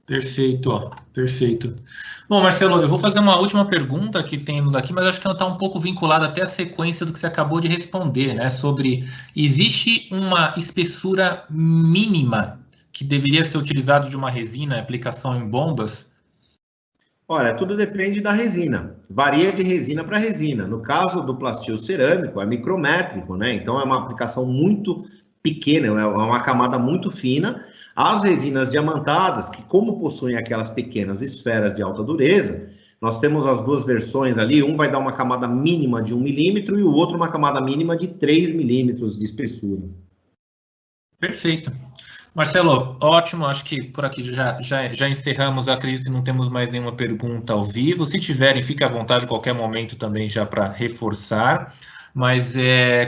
Perfeito, perfeito. Bom, Marcelo, eu vou fazer uma última pergunta que temos aqui, mas acho que ela está um pouco vinculada até à sequência do que você acabou de responder, né? Sobre, existe uma espessura mínima que deveria ser utilizada de uma resina, aplicação em bombas? Olha, tudo depende da resina. Varia de resina para resina. No caso do Plastil cerâmico, é micrométrico, né? Então, é uma aplicação muito pequena, é uma camada muito fina. As resinas diamantadas, que como possuem aquelas pequenas esferas de alta dureza, nós temos as duas versões ali, um vai dar uma camada mínima de 1 milímetro e o outro uma camada mínima de 3 milímetros de espessura. Perfeito. Marcelo, ótimo, acho que por aqui já encerramos, acredito que não temos mais nenhuma pergunta ao vivo. Se tiverem, fique à vontade a qualquer momento também já para reforçar. Mas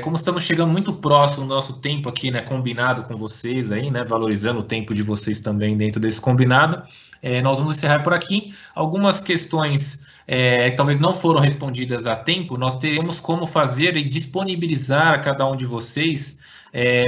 como estamos chegando muito próximo do nosso tempo aqui, né, combinado com vocês aí, né, valorizando o tempo de vocês também dentro desse combinado, nós vamos encerrar por aqui. Algumas questões que talvez não foram respondidas a tempo, nós teremos como fazer e disponibilizar a cada um de vocês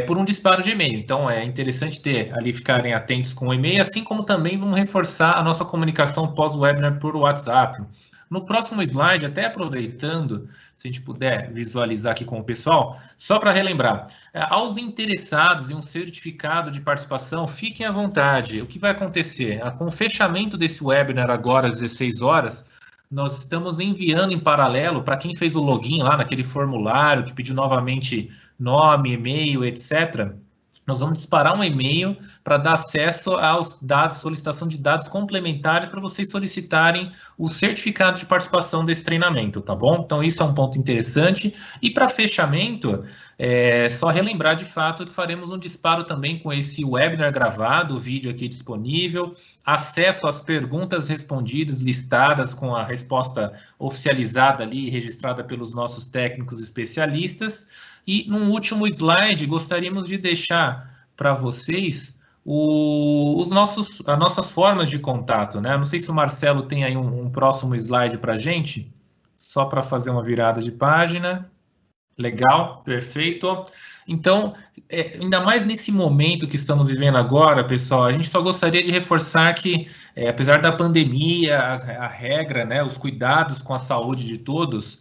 por um disparo de e-mail. Então, é interessante ter ali, ficarem atentos com o e-mail, assim como também vamos reforçar a nossa comunicação pós-webinar por WhatsApp. No próximo slide, até aproveitando, se a gente puder visualizar aqui com o pessoal, só para relembrar, aos interessados em um certificado de participação, fiquem à vontade. O que vai acontecer? Com o fechamento desse webinar agora às 16 horas, nós estamos enviando em paralelo para quem fez o login lá naquele formulário, que pediu novamente nome, e-mail, etc. Nós vamos disparar um e-mail para dar acesso aos dados, solicitação de dados complementares para vocês solicitarem o certificado de participação desse treinamento, tá bom? Então, isso é um ponto interessante. E para fechamento, só relembrar de fato que faremos um disparo também com esse webinar gravado, o vídeo aqui disponível, acesso às perguntas respondidas, listadas com a resposta oficializada ali, registrada pelos nossos técnicos especialistas. E num último slide, gostaríamos de deixar para vocês as nossas formas de contato, né? Não sei se o Marcelo tem aí um próximo slide para a gente, só para fazer uma virada de página. Legal, perfeito. Então, ainda mais nesse momento que estamos vivendo agora, pessoal, a gente só gostaria de reforçar que, apesar da pandemia, a regra, né, os cuidados com a saúde de todos,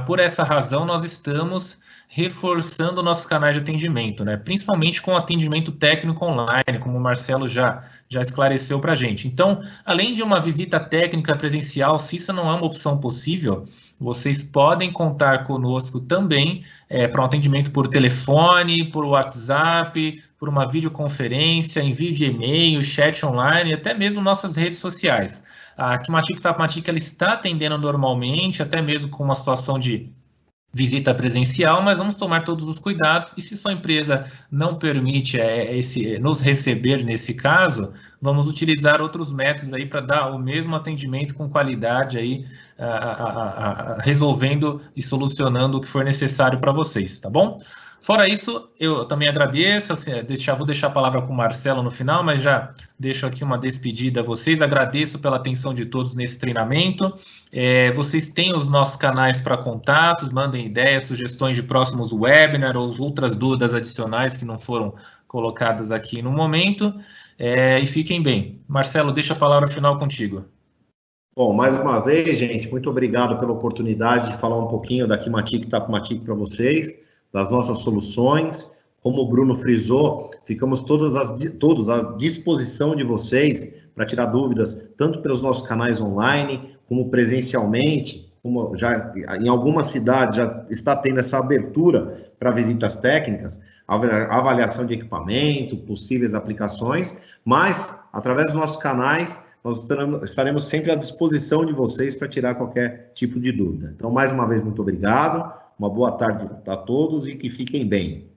por essa razão, nós estamos reforçando nossos canais de atendimento, né? Principalmente com atendimento técnico online, como o Marcelo já esclareceu para a gente. Então, além de uma visita técnica presencial, se isso não é uma opção possível, vocês podem contar conosco também para um atendimento por telefone, por WhatsApp, por uma videoconferência, envio de e-mail, chat online, até mesmo nossas redes sociais. A Kimatic Tapmatic, ela está atendendo normalmente, até mesmo com uma situação de visita presencial, mas vamos tomar todos os cuidados e se sua empresa não permite nos receber nesse caso, vamos utilizar outros métodos aí para dar o mesmo atendimento com qualidade aí, resolvendo e solucionando o que for necessário para vocês, tá bom? Fora isso, eu também agradeço, assim, vou deixar a palavra com o Marcelo no final, mas já deixo aqui uma despedida a vocês, agradeço pela atenção de todos nesse treinamento. Vocês têm os nossos canais para contatos, mandem ideias, sugestões de próximos webinars ou outras dúvidas adicionais que não foram colocadas aqui no momento, e fiquem bem. Marcelo, deixa a palavra final contigo. Bom, mais uma vez, gente, muito obrigado pela oportunidade de falar um pouquinho da Kimatic Tapmatic para vocês, das nossas soluções. Como o Bruno frisou, ficamos todos à disposição de vocês para tirar dúvidas, tanto pelos nossos canais online, como presencialmente, como já em algumas cidades já está tendo essa abertura para visitas técnicas, avaliação de equipamento, possíveis aplicações, mas através dos nossos canais, nós estaremos sempre à disposição de vocês para tirar qualquer tipo de dúvida. Então, mais uma vez, muito obrigado, uma boa tarde a todos e que fiquem bem.